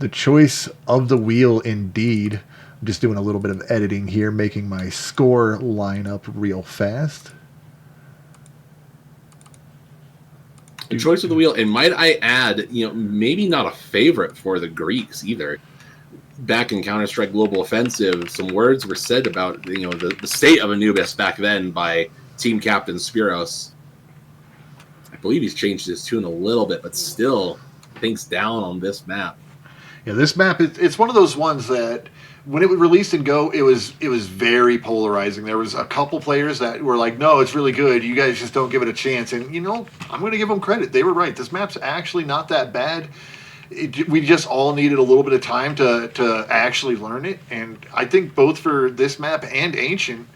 The choice of the wheel, indeed. I'm just doing a little bit of editing here, making my score line up real fast. The choice of the wheel, and might I add, maybe not a favorite for the Greeks either. Back in Counter-Strike Global Offensive, some words were said about the state of Anubis back then by team captain Spiros. I believe he's changed his tune a little bit, but still thinks down on this map. Yeah, this map it's one of those ones that when it was released in Go, it was very polarizing. There was a couple players that were like, "No, it's really good. You guys just don't give it a chance." And I'm going to give them credit. They were right. This map's actually not that bad. We just all needed a little bit of time to actually learn it. And I think both for this map and Ancient,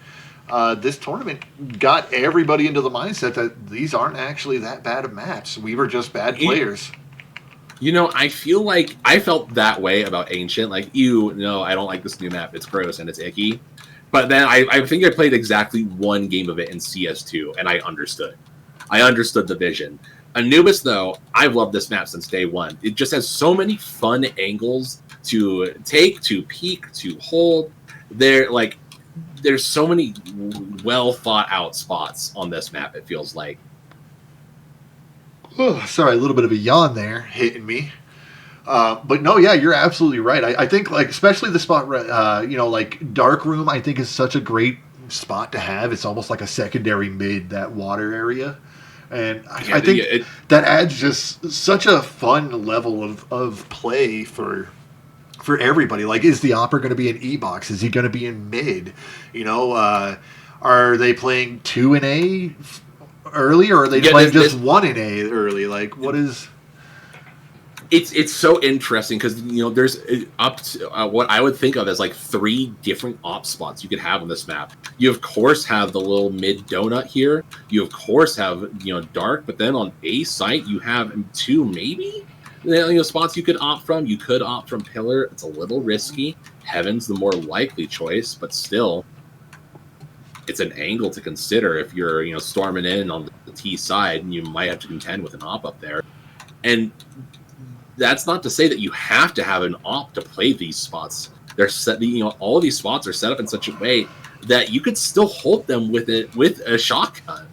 this tournament got everybody into the mindset that these aren't actually that bad of maps. We were just bad players. I feel like I felt that way about Ancient. Like, I don't like this new map. It's gross and it's icky. But then I think I played exactly one game of it in CS2, and I understood. I understood the vision. Anubis, though, I've loved this map since day one. It just has so many fun angles to take, to peek, to hold. There's so many well thought out spots on this map, it feels like. Oh, sorry, a little bit of a yawn there hitting me. But no, yeah, you're absolutely right. I think, like, especially the spot, like Dark Room, I think is such a great spot to have. It's almost like a secondary mid, that water area. And I think that adds just such a fun level of play for everybody. Like, is the Opera going to be in E-Box? Is he going to be in mid? Are they playing 2 in A early, or are they playing just 1 in A early? Like, what is... It's so interesting because there's up to what I would think of as like 3 different op spots you could have on this map. You of course have the little mid donut here. You of course have dark, but then on A site you have 2 maybe spots you could opt from. You could opt from pillar. It's a little risky. Heaven's the more likely choice, but still, it's an angle to consider if you're storming in on the T side, and you might have to contend with an op up there. And that's not to say that you have to have an op to play these spots. They're set, all of these spots are set up in such a way that you could still hold them with a shotgun.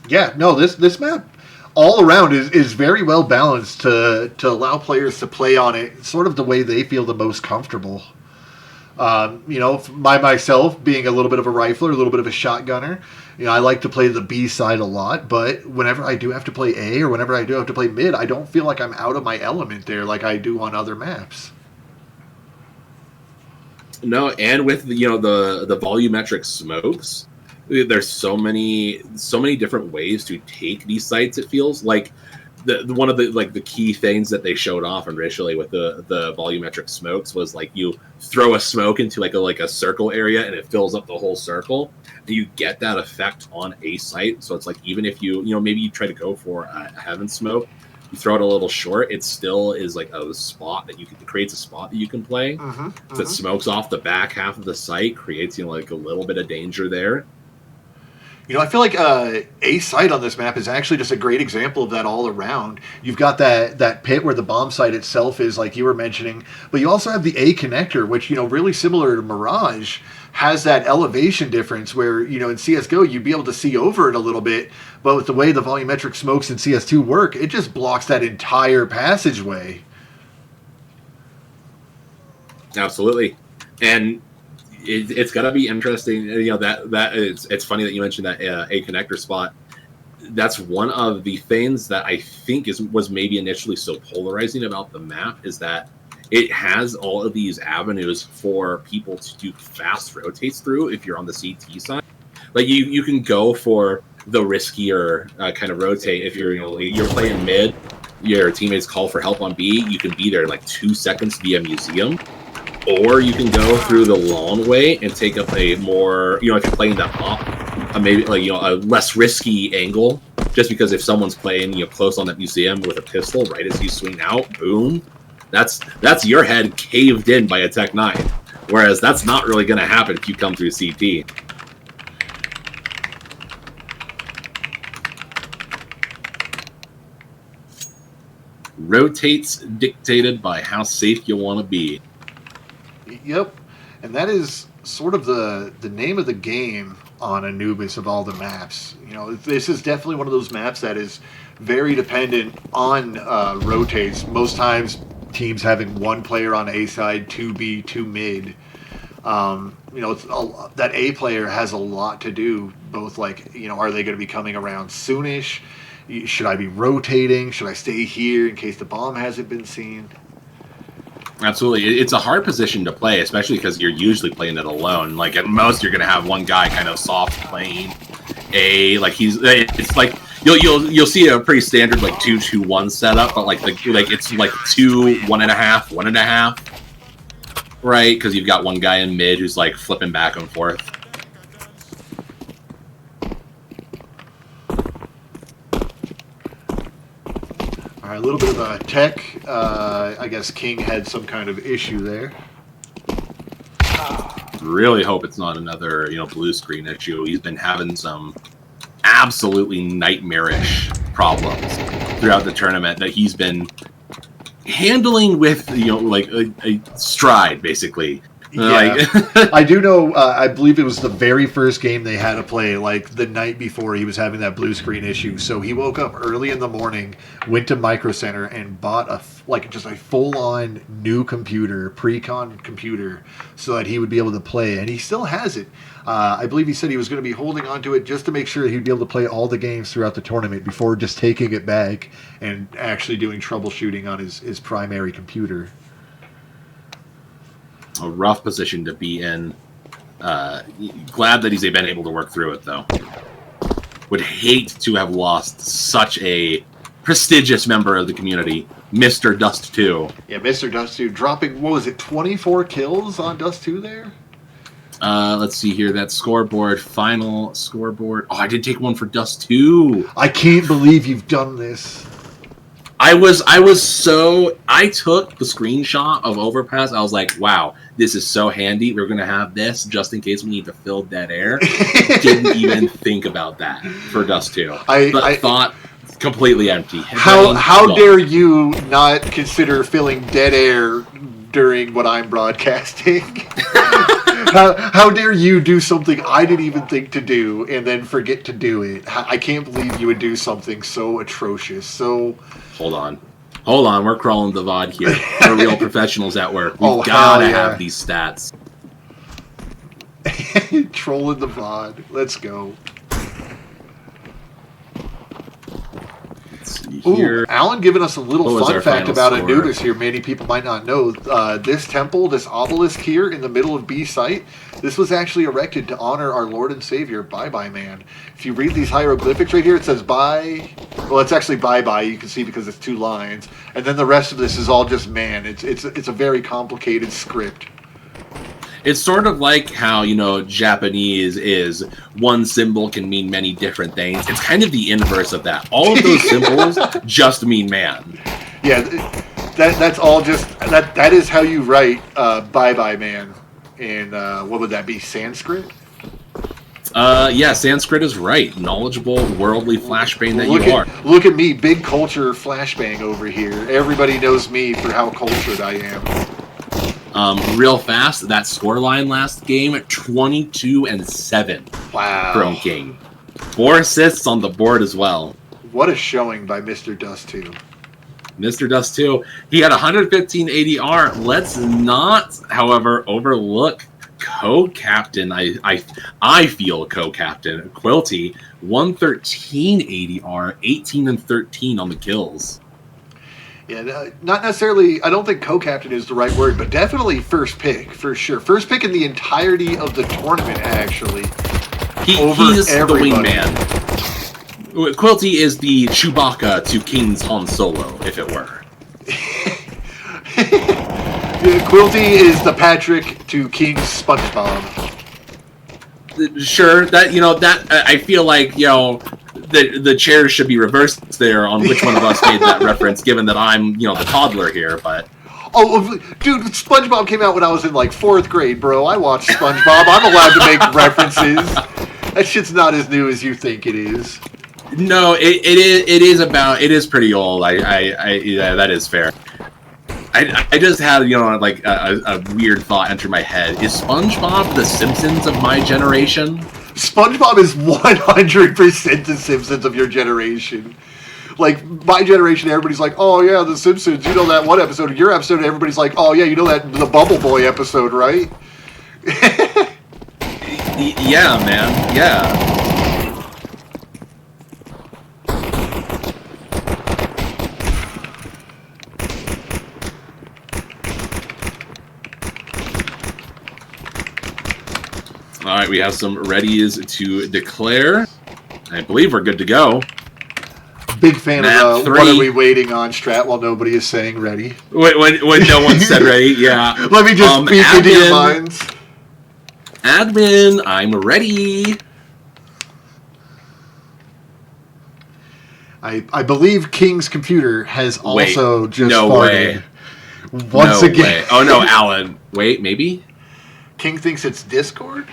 Yeah, no, this map all around is very well balanced to allow players to play on it sort of the way they feel the most comfortable. By myself being a little bit of a rifler, a little bit of a shotgunner, I like to play the B side a lot, but whenever I do have to play A or whenever I do have to play mid, I don't feel like I'm out of my element there like I do on other maps. No, and with the volumetric smokes, there's so many different ways to take these sites. It feels like one of the key things that they showed off initially with the volumetric smokes was like you throw a smoke into like a circle area and it fills up the whole circle, and you get that effect on a site. So it's like even if you maybe you try to go for a heaven smoke, you throw it a little short, it still is like a spot that it creates a spot that you can play. So it smokes off the back half of the site, creates like a little bit of danger there. I feel like A site on this map is actually just a great example of that all around. You've got that pit where the bomb site itself is, like you were mentioning, but you also have the A connector, which, really similar to Mirage, has that elevation difference where, in CSGO, you'd be able to see over it a little bit, but with the way the volumetric smokes in CS2 work, it just blocks that entire passageway. Absolutely. And it's gonna be interesting. It's funny that you mentioned that A connector spot. That's one of the things that I think was maybe initially so polarizing about the map, is that it has all of these avenues for people to do fast rotates through. If you're on the CT side, like you can go for the riskier kind of rotate. If you're playing mid, your teammates call for help on B, you can be there in like 2 seconds via museum. Or you can go through the long way and take up a more, if you're playing that op, maybe a less risky angle. Just because if someone's playing close on that museum with a pistol, right as you swing out, boom, that's your head caved in by a Tech 9. Whereas that's not really going to happen if you come through CT. rotates dictated by how safe you want to be. Yep, and that is sort of the name of the game on Anubis of all the maps. You know, this is definitely one of those maps that is very dependent on rotates. Most times, teams having one player on A side, two B, two mid. You know, that A player has a lot to do. Both, like, you know, are they going to be coming around soonish? Should I be rotating? Should I stay here in case the bomb hasn't been seen? Absolutely. It's a hard position to play, especially because you're usually playing it alone. Like, at most, you're going to have one guy kind of soft playing A. Like, it's like, you'll see a pretty standard, like, 2-2-1 setup, but, like it's like 2, 1.5, 1.5. Right? Because you've got one guy in mid who's, like, flipping back and forth. All right, a little bit of a tech. I guess King had some kind of issue there. Really hope it's not another, blue screen issue. He's been having some absolutely nightmarish problems throughout the tournament that he's been handling with, like a stride, basically. Yeah, I do know. I believe it was the very first game they had to play, like the night before he was having that blue screen issue. So he woke up early in the morning, went to Micro Center, and bought just a full-on new computer, pre-con computer, so that he would be able to play. And he still has it. I believe he said he was going to be holding on to it just to make sure he'd be able to play all the games throughout the tournament before just taking it back and actually doing troubleshooting on his primary computer. A rough position to be in. Glad that he's been able to work through it, though. Would hate to have lost such a prestigious member of the community, Mr. Dust 2. Yeah, Mr. Dust 2 dropping, 24 kills on Dust 2 there? Let's see here. That scoreboard, final scoreboard. Oh, I did take one for Dust 2. I can't believe you've done this. I took the screenshot of Overpass. I was like, wow, this is so handy. We're going to have this just in case we need to fill dead air. Didn't even think about that for Dust 2. I thought completely empty. How dare you not consider filling dead air during what I'm broadcasting? How dare you do something I didn't even think to do and then forget to do it? I can't believe you would do something so atrocious. So... Hold on. We're crawling the VOD here. We're real professionals at work. We've got to have these stats. Trolling the VOD. Let's go. Let's see here. Ooh, Alan giving us a little fun fact about score? Anubis here. Many people might not know. This temple, this obelisk here in the middle of B site, this was actually erected to honor our Lord and Savior, Bye-Bye Man. If you read these hieroglyphics right here, it says bye. Well, it's actually bye-bye. You can see because it's 2 lines. And then the rest of this is all just man. It's a very complicated script. It's sort of like how, Japanese is one symbol can mean many different things. It's kind of the inverse of that. All of those symbols just mean man. Yeah, that's all just... That is how you write Bye-Bye Man. And what would that be, Sanskrit? Yeah, Sanskrit is right. Knowledgeable, worldly flashbang that you are. Look at me, big culture flashbang over here. Everybody knows me for how cultured I am. Real fast, that scoreline last game, 22-7. Wow. From King. 4 assists on the board as well. What a showing by Mr. Dust 2. Mr. Dust 2, he had 115 ADR. Let's not, however, overlook co-captain. I feel co-captain Quilty, 113 ADR, 18-13 on the kills. Yeah, not necessarily. I don't think co-captain is the right word, but definitely first pick for sure. First pick in the entirety of the tournament, actually. He's everybody. The wingman. Quilty is the Chewbacca to King's Han Solo, if it were. Quilty is the Patrick to King's SpongeBob. Sure, that I feel like the chairs should be reversed there on which one of us made that reference, given that I'm the toddler here, but. Oh, dude, SpongeBob came out when I was in 4th grade, bro. I watched SpongeBob. I'm allowed to make references. That shit's not as new as you think it is. No, it is pretty old. Yeah, that is fair. I just had, like a weird thought enter my head. Is SpongeBob the Simpsons of my generation? SpongeBob is 100% the Simpsons of your generation. Like, my generation, everybody's like, oh yeah, the Simpsons, you know that one episode. Your episode, everybody's like, oh yeah, you know that the Bubble Boy episode, right? Yeah, man, yeah. All right, we have some readies to declare. I believe we're good to go. Big fan Map of 3. What Are We Waiting On strat while nobody is saying ready. When no one said ready, yeah. Let me just speak into your minds. Admin, I'm ready. I believe King's computer has also just farted. Once no again. Way. Oh no, Alan. Wait, maybe? King thinks it's Discord?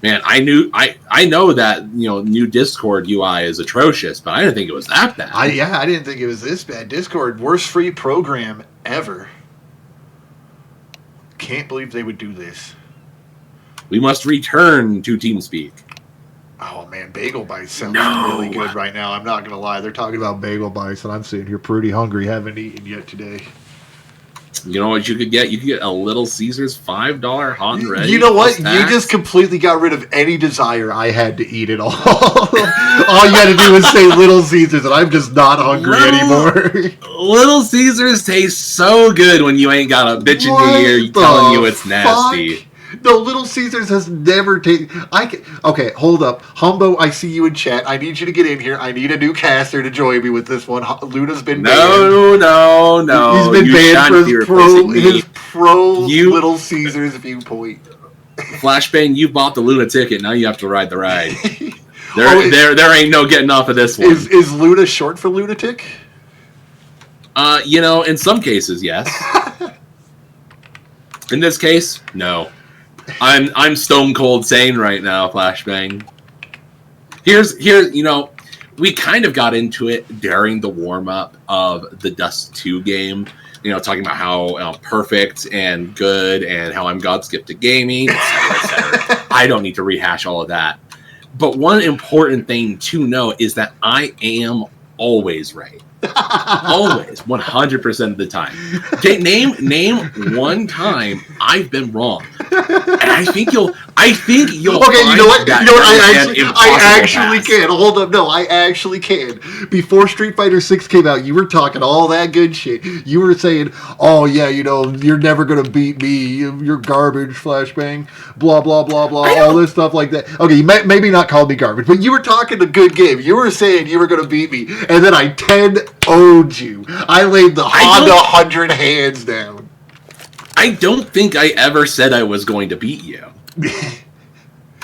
Man, I know that new Discord UI is atrocious, but I didn't think it was that bad. I didn't think it was this bad. Discord, worst free program ever. Can't believe they would do this. We must return to TeamSpeak. Oh man, Bagel Bites sounds really good right now. I'm not gonna lie. They're talking about Bagel Bites, and I'm sitting here pretty hungry. Haven't eaten yet today. You know what you could get? You could get a Little Caesars $5 hot and ready. You know what? You just completely got rid of any desire I had to eat it all. All you had to do was say Little Caesars, and I'm just not hungry anymore. Little Caesars taste so good when you ain't got a bitch in your ear telling you it's nasty. No, Little Caesars has never tasted. Okay, hold up. Humbo, I see you in chat. I need you to get in here. I need a new caster to join me with this one. Luna's been banned. No. He's been banned for his Little Caesars viewpoint. Flashbang, you bought the Luna ticket. Now you have to ride the ride. There ain't no getting off of this one. Is Luna short for lunatic? In some cases, yes. In this case, no. I'm stone cold sane right now, Flashbang. Here's we kind of got into it during the warm up of the Dust 2 game. Talking about how perfect and good and how I'm God's gift to gaming, etc. I don't need to rehash all of that. But one important thing to know is that I am always right. Always, 100% of the time. Okay, name one time I've been wrong, and I think you'll. Okay, you know what? I actually can. Hold up, no, I actually can. Before Street Fighter 6 came out, you were talking all that good shit. You were saying, "Oh yeah, you're never gonna beat me. You're garbage, Flashbang." Blah blah blah blah. All this stuff like that. Okay, you maybe not call me garbage, but you were talking a good game. You were saying you were gonna beat me, and then I 10-0'd you. I laid the Honda 100 hands down. I don't think I ever said I was going to beat you.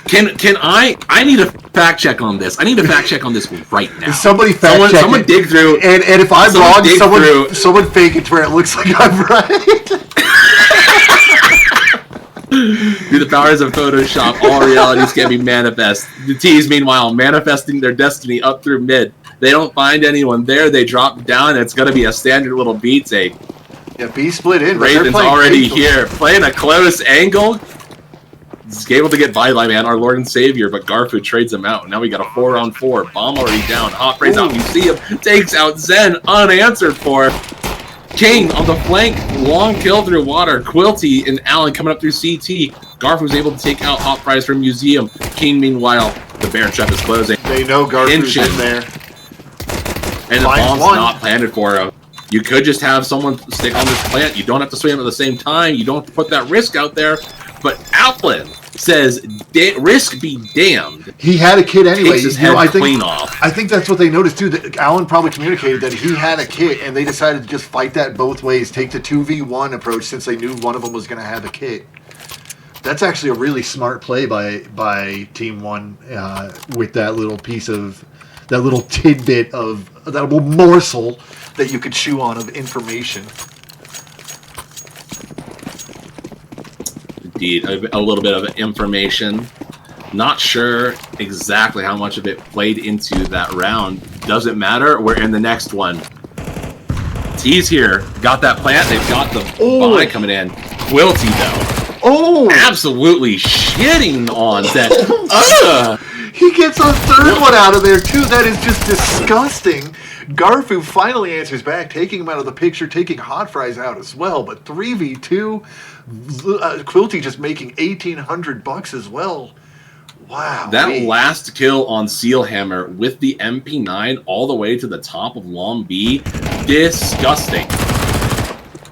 Can I need a fact check on this. I need a fact check on this right now. Somebody fact check. Someone dig through. And if I'm wrong, someone fake it to where it looks like I'm right. Through the powers of Photoshop, all realities can be manifest. The T's, meanwhile, manifesting their destiny up through mid. They don't find anyone there. They drop down. It's going to be a standard little B take. Yeah, B split in. Raven's already here. Playing a close angle. He's able to get by man, our Lord and Savior, but Garfu trades him out. Now we got a 4-on-4. Bomb already down. Hot praise out. You see him. Takes out Zen. Unanswered for. King on the flank. Long kill through water. Quilty and Allen coming up through CT. Garfu's able to take out Hot Prize from Museum. King, meanwhile, the bear trap is closing. They know Garfu's in there. And the bomb's not planted for him. You could just have someone stick on this plant. You don't have to swim at the same time. You don't have to put that risk out there. But Allen says, risk be damned. He had a kit anyway. Takes his head clean off. I think that's what they noticed too. That Allen probably communicated that he had a kit, and they decided to just fight that both ways. Take the 2v1 approach since they knew one of them was going to have a kit. That's actually a really smart play by Team One with that little piece of that little tidbit of that little morsel that you could chew on of information. indeed. A little bit of information. Not sure exactly how much of it played into that round. Doesn't matter. We're in the next one. T's here. Got that plant. They've got the buy coming in. Quilty, though. Oh! Absolutely shitting on that. He gets a third one out of there, too. That is just disgusting. Garfu finally answers back, taking him out of the picture, taking Hot Fries out as well. But 3v2, Quilty just making $1,800 as well. Wow. That last kill on Sealhammer with the MP9 all the way to the top of Long B, disgusting.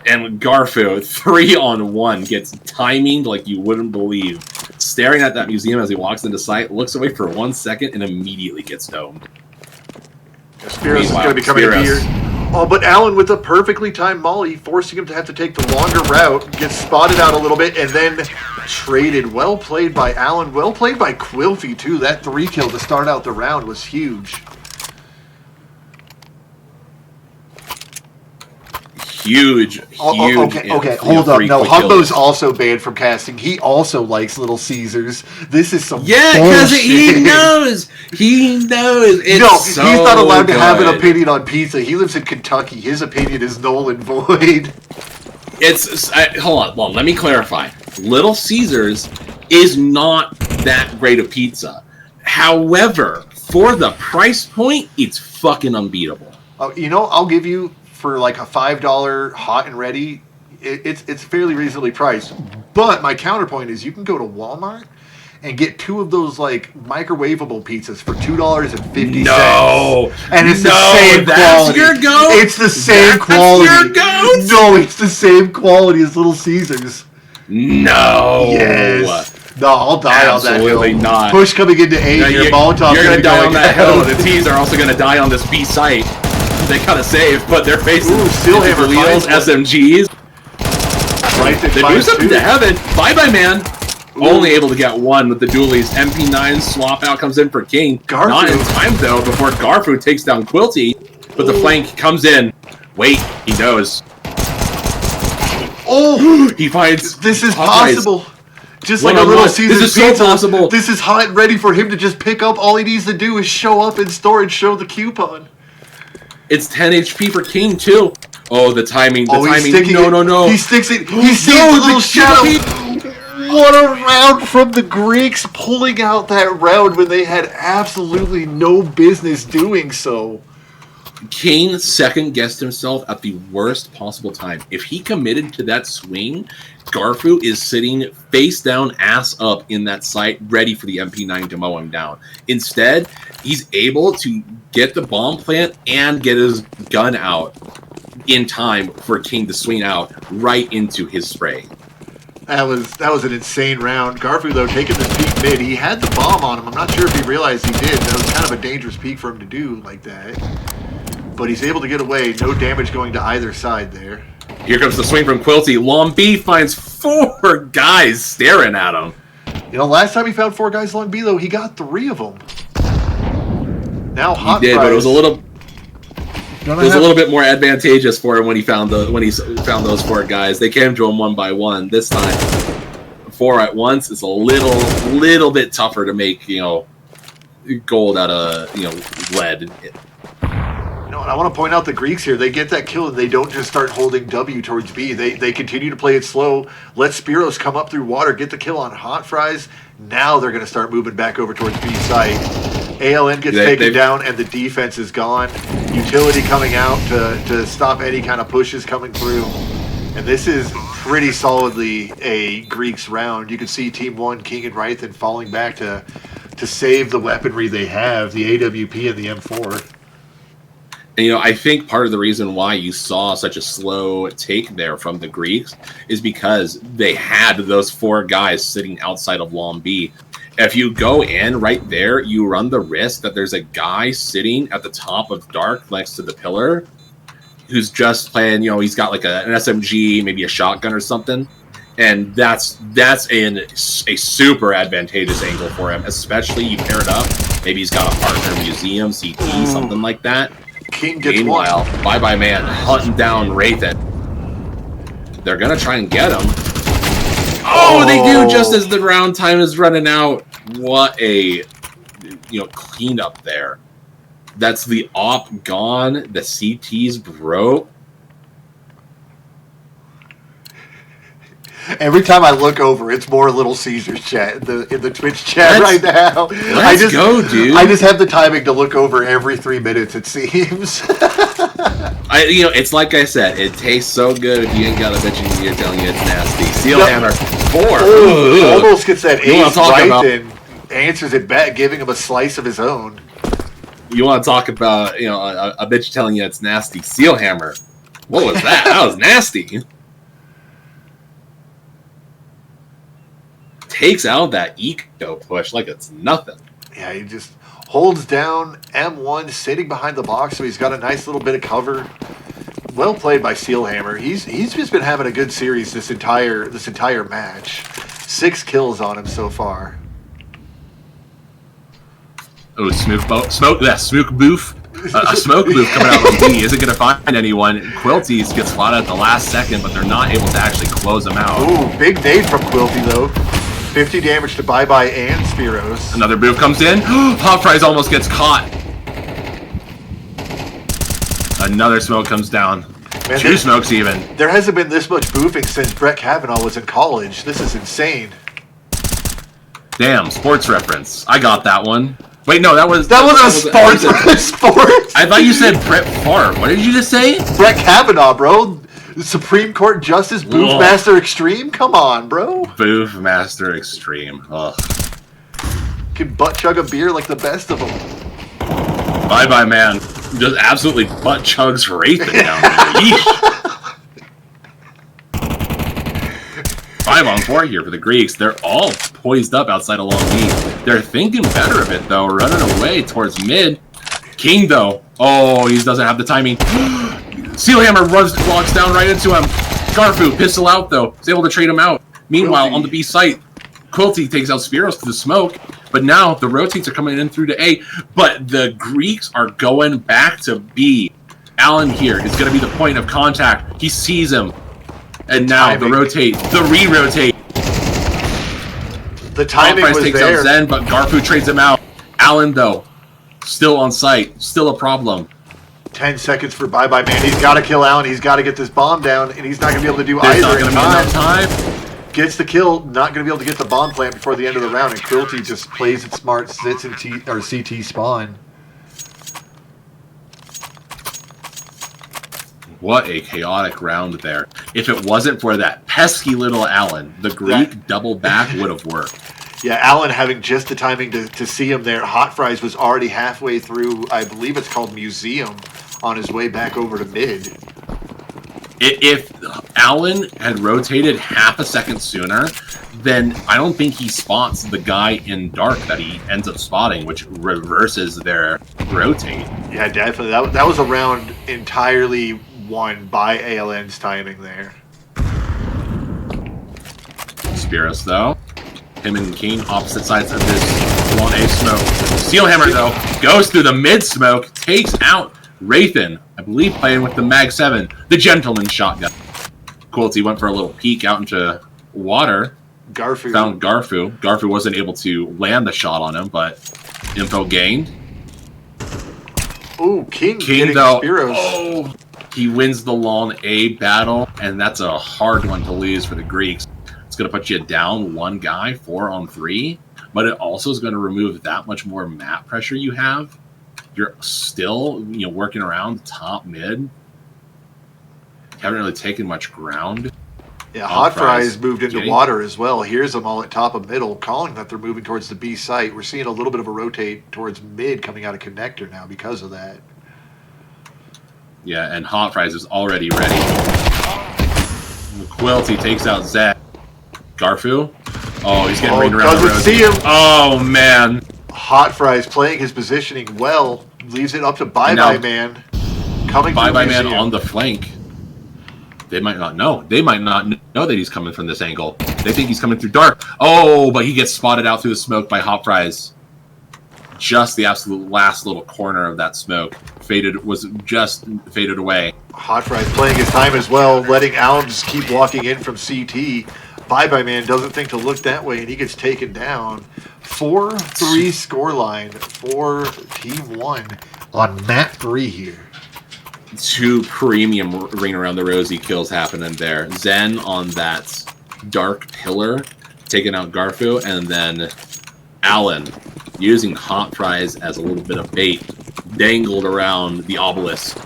And Garfu, 3-on-1, gets timing like you wouldn't believe. Staring at that museum as he walks into sight, looks away for 1 second, and immediately gets domed. Spiros is going to be coming in here. Oh, but Allen with a perfectly timed molly, forcing him to have to take the longer route, gets spotted out a little bit, and then traded. Well played by Allen. Well played by Quilty, too. That 3-kill to start out the round was huge. Huge. Okay, hold up. No, Humbo's also banned from casting. He also likes Little Caesars. This is some because he knows. He knows. It's he's not allowed to have an opinion on pizza. He lives in Kentucky. His opinion is null and void. Hold on. Well, let me clarify. Little Caesars is not that great a pizza. However, for the price point, it's fucking unbeatable. I'll give you, for like a $5 hot and ready, it's fairly reasonably priced. But my counterpoint is you can go to Walmart and get 2 of those like microwavable pizzas for $2.50. No, and it's the same quality. Your goat? It's the same quality. Your goat? No, it's the same quality as Little Caesars. No. Yes. No, I'll die on that hill. Absolutely not. Push coming into A. Your Molotov. You're gonna die on that hill. The T's are also gonna die on this B site. They gotta save, but they're facing Leos, SMGs. Right, they move something to heaven. Bye-bye, man. Ooh. Only able to get 1 with the dualies. MP9 swap out comes in for King. Garfu. Not in time, though, before Garfu takes down Quilty. But the flank comes in. Wait, he knows. Oh! He finds... This is possible. Just like a Little Caesars This is pizza. so possible. This is hot and ready for him to just pick up. All he needs to do is show up in store and show the coupon. It's 10 HP for King, too. Oh, the timing. The timing. No. He sticks it. He sees the little shadow. What a round from the Greeks, pulling out that round when they had absolutely no business doing so. King second-guessed himself at the worst possible time. If he committed to that swing, Garfu is sitting face down, ass up in that site, ready for the MP9 to mow him down. Instead, he's able to get the bomb plant and get his gun out in time for King to swing out right into his spray. That was an insane round. Garfu, though, taking this peek mid. He had the bomb on him. I'm not sure if he realized he did. That was kind of a dangerous peek for him to do like that. But he's able to get away. No damage going to either side there. Here comes the swing from Quilty. Long B finds 4 guys staring at him. Last time he found 4 guys Long B, though, he got 3 of them. Now Hot He did, Fries. but it was a little... It was a little bit more advantageous for him when he found those 4 guys. They came to him one by one. This time, 4 at once is a little bit tougher to make, gold out of lead. And I want to point out the Greeks here. They get that kill and they don't just start holding W towards B. They continue to play it slow. Let Spiros come up through water, get the kill on Hot Fries. Now they're going to start moving back over towards B site. ALN gets taken down and the defense is gone. Utility coming out to stop any kind of pushes coming through. And this is pretty solidly a Greeks round. You can see Team 1, King and Rythan, falling back to save the weaponry they have, the AWP and the M4. And, I think part of the reason why you saw such a slow take there from the Greeks is because they had those 4 guys sitting outside of Long B. If you go in right there, you run the risk that there's a guy sitting at the top of Dark next to the pillar who's just playing, he's got like an SMG, maybe a shotgun or something. And that's a super advantageous angle for him, especially you pair it up. Maybe he's got a partner museum, CT, something like that. King gets Meanwhile, bye-bye man hunting down Rythan. They're going to try and get him. Oh, they do just as the round time is running out. What a cleanup there. That's the op gone. The CT's broke. Every time I look over, it's more Little Caesars chat in the Twitch chat right now. Let's go, dude. I just have the timing to look over every 3 minutes, it seems. It's like I said, it tastes so good if you ain't got a bitch and you're telling you it's nasty. Steelhammer 4. Almost gets that ace right and answers it back, giving him a slice of his own. You want to talk about a bitch telling you it's nasty? Steelhammer. What was that? That was nasty. Takes out that eco push like it's nothing. Yeah, he just holds down M1, sitting behind the box, so he's got a nice little bit of cover. Well played by Steelhammer. He's just been having a good series this entire match. 6 kills on him so far. Oh, smoke boof. A smoke booth coming out of B isn't going to find anyone. Quilties gets spotted at the last second, but they're not able to actually close them out. Ooh, big nade from Quilty though. 50 damage to Bye Bye and Spiros. Another boof comes in. Hot Fries almost gets caught. Another smoke comes down. Man, 2 smokes even. There hasn't been this much boofing since Brett Kavanaugh was in college. This is insane. Damn, sports reference. I got that one. Wait, no, that was a sports. I thought you said Brett Favre. What did you just say? Brett Kavanaugh, bro. Supreme Court Justice, Boof Master Extreme. Come on, bro. Boof Master Extreme. Ugh. Can butt chug a beer like the best of them. Bye bye, man. Just absolutely butt chugs Wraithen down there. 5 on 4 here for the Greeks. They're all poised up outside along B. They're thinking better of it, though, running away towards mid. King, though. Oh, he doesn't have the timing. Steelhammer walks down right into him. Garfu, pistol out, though. He's able to trade him out. Meanwhile, on the B site, Quilty takes out Spiros to the smoke. But now the rotates are coming in through to A. But the Greeks are going back to B. Allen here is going to be the point of contact. He sees him. And now the rotate, the re-rotate. The timing was takes there. Out Zen, but Garfu trades him out. Allen, though, still on site. Still a problem. 10 seconds for Bye Bye Man. He's got to kill Allen. He's got to get this bomb down, and he's not going to be able to do either. Not going to be enough time. Gets the kill. Not going to be able to get the bomb plant before the end of the round, and Quilty just plays it smart, sits in CT spawn. What a chaotic round there. If it wasn't for that pesky little Allen, the Greek double back would have worked. Yeah, Allen having just the timing to see him there. Hot Fries was already halfway through, I believe it's called Museum, on his way back over to mid. If Allen had rotated half a second sooner, then I don't think he spots the guy in dark that he ends up spotting, which reverses their rotate. Yeah, definitely. That was a round entirely won by ALN's timing there. Spiros, though. Him and King, opposite sides of this long A smoke. Steelhammer, though, goes through the mid smoke, takes out Wraithen, I believe playing with the Mag 7, the Gentleman shotgun. Quilty went for a little peek out into water. Garfu. Found Garfu. Garfu wasn't able to land the shot on him, but info gained. Ooh, King though, Spiros. He wins the long A battle, and that's a hard one to lose for the Greeks. It's going to put you down one guy, 4 on 3, but it also is going to remove that much more map pressure you have. You're still, working around top mid. You haven't really taken much ground. Yeah, Hot Fries moved into water as well. Here's them all at top of middle, calling that they're moving towards the B site. We're seeing a little bit of a rotate towards mid coming out of connector now because of that. Yeah, and Hot Fries is already ready. Quilty takes out Zed. Garfu. Oh, he's getting rained around the road. See him. Oh, man. Hot Fries playing his positioning well. Leaves it up to Bye Bye Man. Coming Bye Bye Man on the flank. They might not know. They might not know that he's coming from this angle. They think he's coming through dark. Oh, but he gets spotted out through the smoke by Hot Fries. Just the absolute last little corner of that smoke was just faded away. Hot Fries playing his time as well, letting Allen just keep walking in from CT. Bye-Bye Man doesn't think to look that way, and he gets taken down. 4-3 scoreline for Team 1 on map 3 here. 2 premium Ring Around the Rosie kills happening there. Zen on that dark pillar, taking out Garfu, and then Alan using Hot Fries as a little bit of bait, dangled around the obelisk.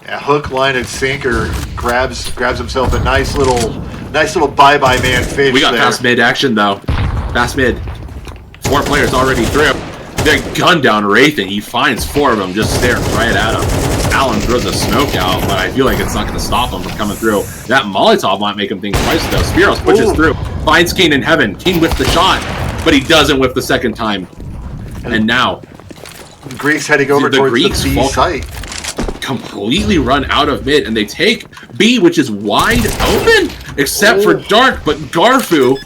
Yeah, hook, line, and sinker grabs himself a nice little Bye-Bye Man fish. We got there. fast mid action though. Fast mid. 4 players already through. They gun down Wraith, and he finds 4 of them just staring right at him. Alan throws a smoke out, but I feel like it's not going to stop him from coming through. That Molotov might make him think twice though. Spiros pushes through, finds Kane in heaven. Kane whiffs the shot, but he doesn't whiff the second time. And now the Greeks heading over towards the B site. Completely run out of mid, and they take B, which is wide open, except for Dark, but Garfu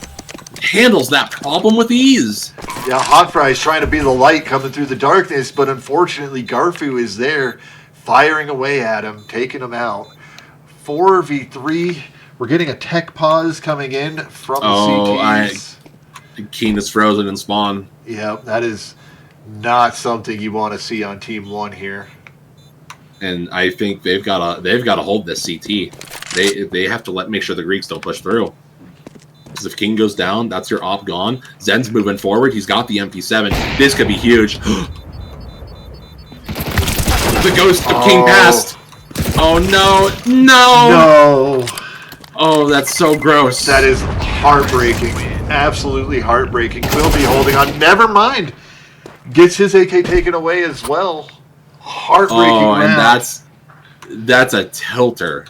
handles that problem with ease. Yeah, Hot Fry's trying to be the light coming through the darkness, but unfortunately Garfu is there, firing away at him, taking him out. 4v3. We're getting a tech pause coming in from the CTs. Keen is frozen in spawn. Yeah, that is not something you want to see on Team 1 here. And I think they've got to hold this CT. They have to make sure the Greeks don't push through. Because if King goes down, that's your op gone. Zen's moving forward. He's got the MP7. This could be huge. The ghost of King passed. Oh no, no, no! Oh, that's so gross. That is heartbreaking. Absolutely heartbreaking. Quilby holding on. Never mind. Gets his AK taken away as well. Heartbreaking round. And that's a tilter.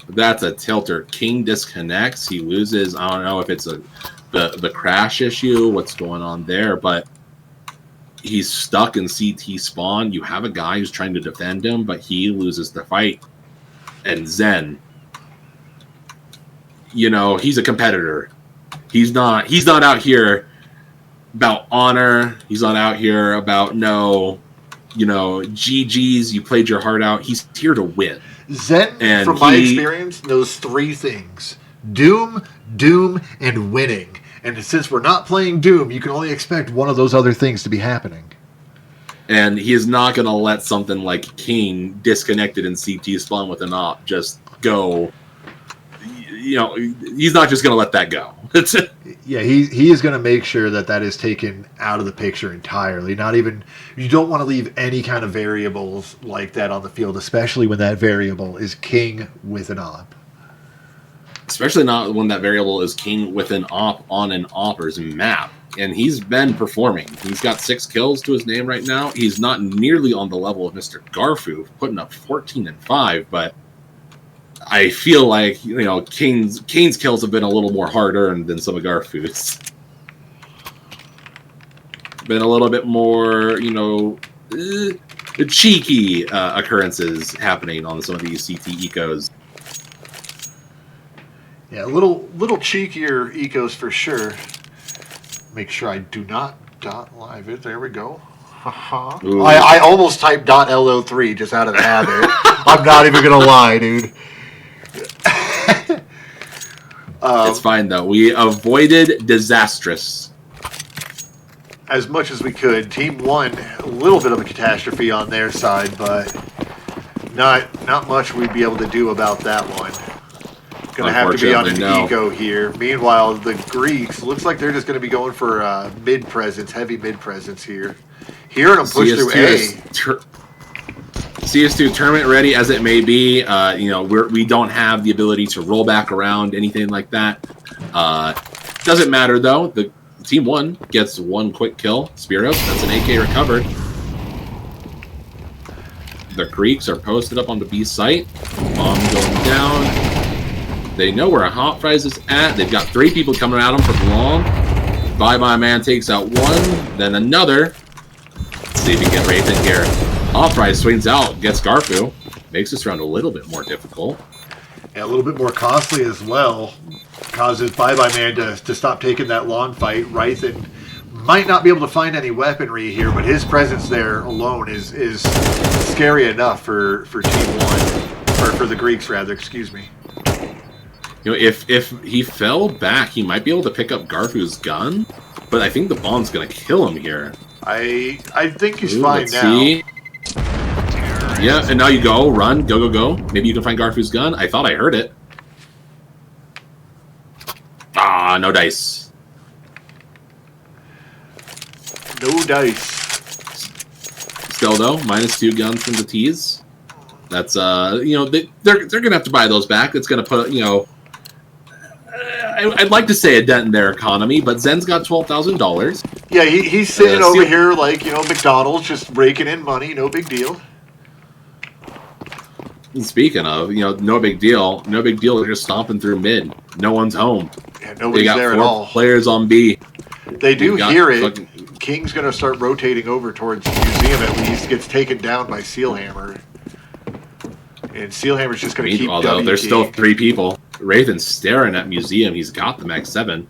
That's a tilter. King disconnects. He loses. I don't know if it's the crash issue, what's going on there, but he's stuck in CT spawn. You have a guy who's trying to defend him, but he loses the fight. And Zen, he's a competitor. He's not out here about honor. He's not out here about GGs, you played your heart out. He's here to win. Zen, and from my experience, knows 3 things. Doom, and winning. And since we're not playing Doom, you can only expect one of those other things to be happening. And he is not going to let something like King disconnected in CT spawn with an op just go. He's not just going to let that go. Yeah, he is going to make sure that is taken out of the picture entirely. You don't want to leave any kind of variables like that on the field, especially when that variable is King with an op. Especially not when that variable is King with an op on an opper's map. And he's been performing. He's got 6 kills to his name right now. He's not nearly on the level of Mr. Garfu, putting up 14 and 5, but I feel like, Kane's kills have been a little more hard-earned than some of Garfu's. Been a little bit more, cheeky occurrences happening on some of these CT ecos. Yeah, a little cheekier ecos for sure. Make sure I do not .live it. There we go. I almost typed .lo3 just out of habit. I'm not even going to lie, dude. It's fine, though. We avoided disastrous. As much as we could. Team 1, a little bit of a catastrophe on their side, but not much we'd be able to do about that one. Going to have to be on an eco here. Meanwhile, the Greeks, looks like they're just going to be going for mid presence, heavy mid presence here. Hearing them push through A. CS2 tournament ready as it may be. We don't have the ability to roll back around, anything like that. Doesn't matter, though. The Team 1 gets 1 quick kill. Spiros, that's an AK recovered. The Greeks are posted up on the B site. Bomb going down. They know where a Hot Fries is at. They've got 3 people coming at them from long. Bye-Bye Man takes out 1, then another. Let's see if he can get Wraith in here. Hot Fries swings out, gets Garfu. Makes this round a little bit more difficult. Yeah, a little bit more costly as well. Causes Bye-Bye Man to stop taking that long fight. Rythan Might not be able to find any weaponry here, but his presence there alone is scary enough for Team 1. Or for the Greeks, rather, excuse me. You know, if he fell back, he might be able to pick up Garfu's gun, but I think the bomb's going to kill him here. I think he's fine now. See. Yeah, and now you go, run, go. Maybe you can find Garfu's gun. I thought I heard it. Ah, no dice. No dice. Still though, -2 guns from the T's. That's you know, they're gonna have to buy those back. It's gonna put, you know, I'd like to say a dent in their economy, but Zen's got $12,000. Yeah, he's sitting over here like, you know, McDonald's, just raking in money. No big deal. Speaking of, you know, no big deal. No big deal. They're just stomping through mid. No one's home. Yeah, nobody's there at all. Players on B. They do hear it. King's going to start rotating over towards the museum at least. Gets taken down by Sealhammer. And Sealhammer's just going to keep although there's still 3 people. Raven's staring at museum. He's got the Max 7.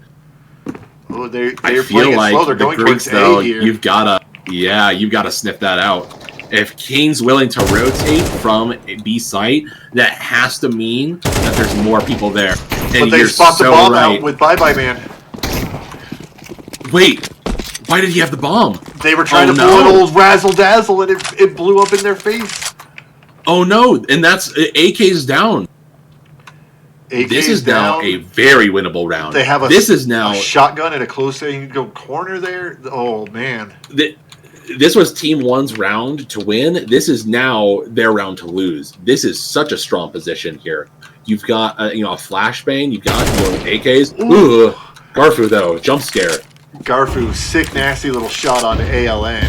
Oh, they're playing it slow. They're going towards though, A here. you've got to sniff that out. If King's willing to rotate from B site, that has to mean that there's more people there. And but they spot the bomb out with Bye Bye Man. Wait, why did he have the bomb? They were trying to pull an old razzle dazzle, and it blew up in their face. Oh no! And that's AK's down. This is now a very winnable round. They have a shotgun at a close go corner there. Oh man! This was Team 1's round to win. This is now their round to lose. This is such a strong position here. You've got a flashbang. You've got AKs. Ooh, Garfu though, jump scare. Garfu, sick, nasty little shot on ALN.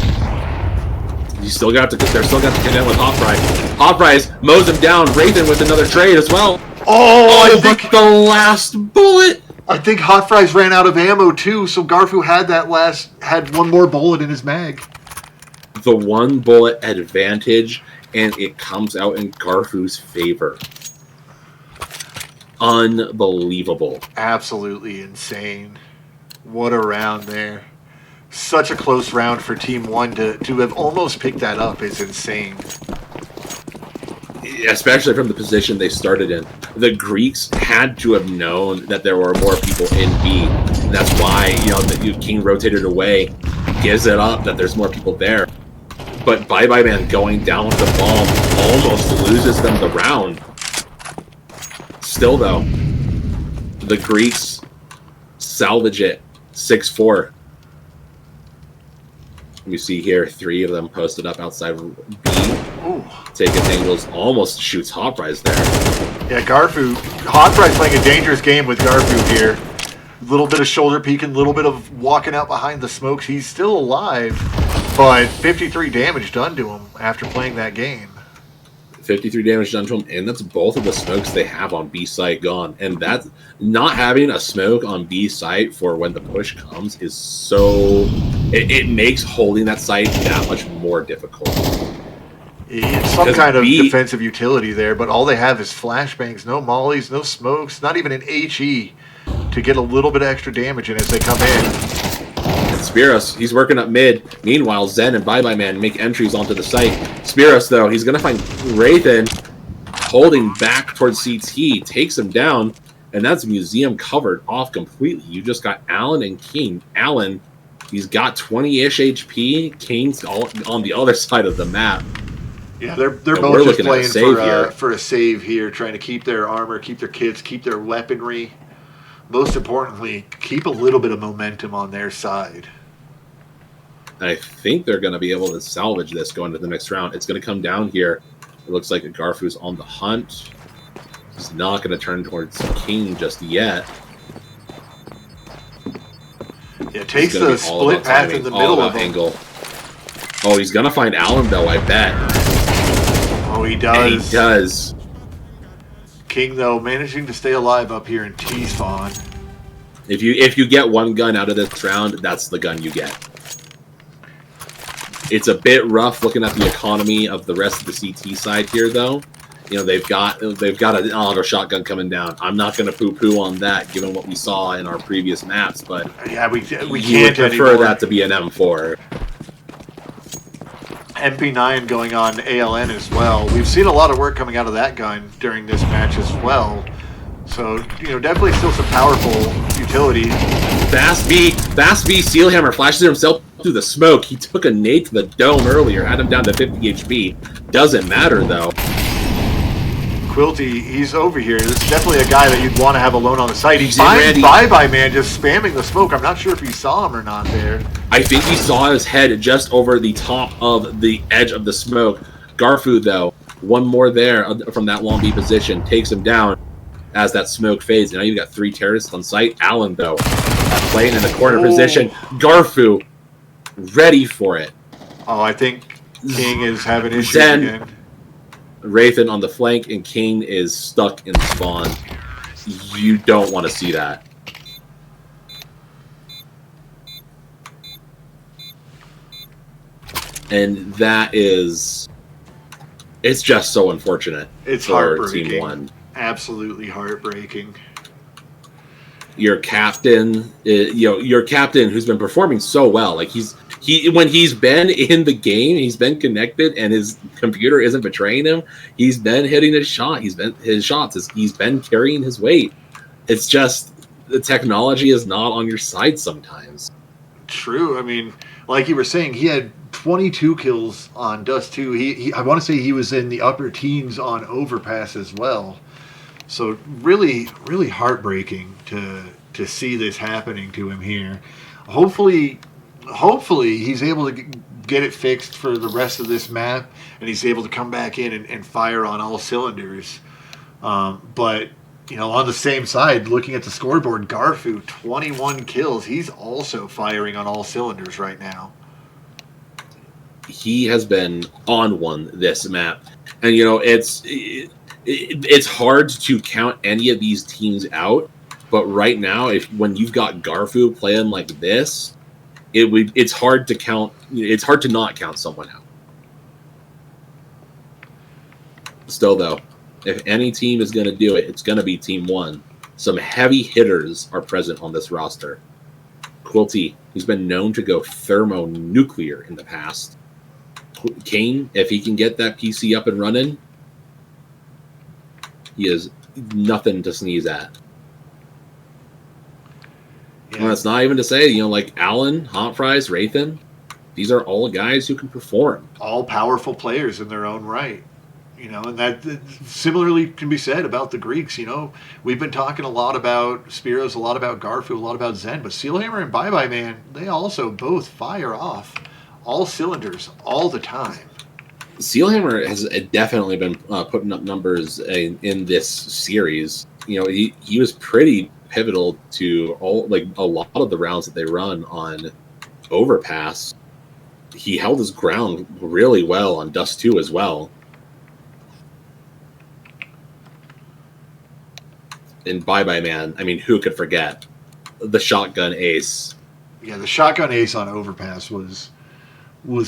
They're still got to contend with Hot Fry. Hot Fries mows him down. Raven with another trade as well. Oh, I think the last bullet. I think Hot Fries ran out of ammo too, so Garfu had one more bullet in his mag. The 1 bullet advantage, and it comes out in Garfu's favor. Unbelievable. Absolutely insane. What a round there. Such a close round for Team 1 to have almost picked that up is insane. Especially from the position they started in. The Greeks had to have known that there were more people in B. And that's why, King rotated away, gives it up that there's more people there. But Bye Bye Man going down with the bomb almost loses them the round. Still, though, the Greeks salvage it 6-4. You see here, 3 of them posted up outside B. Ooh. Taking angles, almost shoots Hot Fries there. Yeah, Hot Fries playing a dangerous game with Garfu here. A little bit of shoulder peeking, a little bit of walking out behind the smokes. He's still alive, but 53 damage done to him after playing that game. 53 damage done to him, and that's both of the smokes they have on B site gone. And that's not having a smoke on B site for when the push comes is so... It makes holding that site that much more difficult. It's some kind of defensive utility there, but all they have is flashbangs, no mollies, no smokes, not even an HE to get a little bit of extra damage in as they come in. Spiros, he's working up mid. Meanwhile, Zen and Bye Bye Man make entries onto the site. Spiros, though, he's going to find Raven holding back towards CT, takes him down, and that's Museum covered off completely. You just got Allen and King. Allen, he's got 20-ish HP. King's all on the other side of the map. Yeah, they're both just playing for a save here, trying to keep their armor, keep their kits, keep their weaponry. Most importantly, keep a little bit of momentum on their side. I think they're going to be able to salvage this going to the next round. It's going to come down here. It looks like Garfu's on the hunt. He's not going to turn towards King just yet. Yeah, it takes the split path in the middle of angle. Oh, he's going to find Allen, though, I bet. Oh, he does. And he does. King, though, managing to stay alive up here in T-spawn. If you get one gun out of this round, that's the gun you get. It's a bit rough looking at the economy of the rest of the CT side here, though. they've got an auto shotgun coming down. I'm not going to poo-poo on that, given what we saw in our previous maps, but yeah, we you would prefer that to be an M4. MP9 going on ALN as well. We've seen a lot of work coming out of that gun during this match as well. So, definitely still some powerful utility. Fast V Steelhammer flashes himself through the smoke. He took a nade to the dome earlier, had him down to 50 HP. Doesn't matter, though. Quilty, he's over here. This is definitely a guy that you'd want to have alone on the site. He He's finds Bye Man just spamming the smoke. I'm not sure if he saw him or not there. I think he saw his head just over the top of the edge of the smoke. Garfu, though, one more there from that long B position, takes him down as that smoke fades. Now you've got 3 terrorists on site. Allen, though, playing in the corner position. Garfu, ready for it. Oh, I think King is having issues Zen, again. Wraithen on the flank, and Kane is stuck in spawn. You don't want to see that. And that is... It's just so unfortunate. It's for heartbreaking. Team 1. Absolutely heartbreaking. Your captain, your captain who's been performing so well. Like when he's been in the game, he's been connected, and his computer isn't betraying him. He's been hitting his shot. He's been carrying his weight. It's just the technology is not on your side sometimes. True. I mean, like you were saying, he had 22 kills on Dust 2. I want to say he was in the upper teens on Overpass as well. So really, really heartbreaking to see this happening to him here. Hopefully he's able to get it fixed for the rest of this map, and he's able to come back in and fire on all cylinders. But on the same side, looking at the scoreboard, Garfu, 21 kills. He's also firing on all cylinders right now. He has been on one this map, and it's hard to count any of these teams out. But right now, when you've got Garfu playing like this, it's hard to count. It's hard to not count someone out. Still, though, if any team is going to do it, it's going to be Team 1. Some heavy hitters are present on this roster. Quilty, who's been known to go thermonuclear in the past. Kane, if he can get that PC up and running, he is nothing to sneeze at. Yeah. And that's not even to say, like Allen, Hot Fries, Wraithen, these are all guys who can perform. All powerful players in their own right. And that similarly can be said about the Greeks. We've been talking a lot about Spiros, a lot about Garfu, a lot about Zen, but Steelhammer and Bye Bye Man, they also both fire off all cylinders all the time. Steelhammer has definitely been putting up numbers in this series. He was pretty pivotal to a lot of the rounds that they run on Overpass. He held his ground really well on Dust 2 as well. And Bye Bye Man, I mean, who could forget the shotgun ace? Yeah, the shotgun ace on Overpass was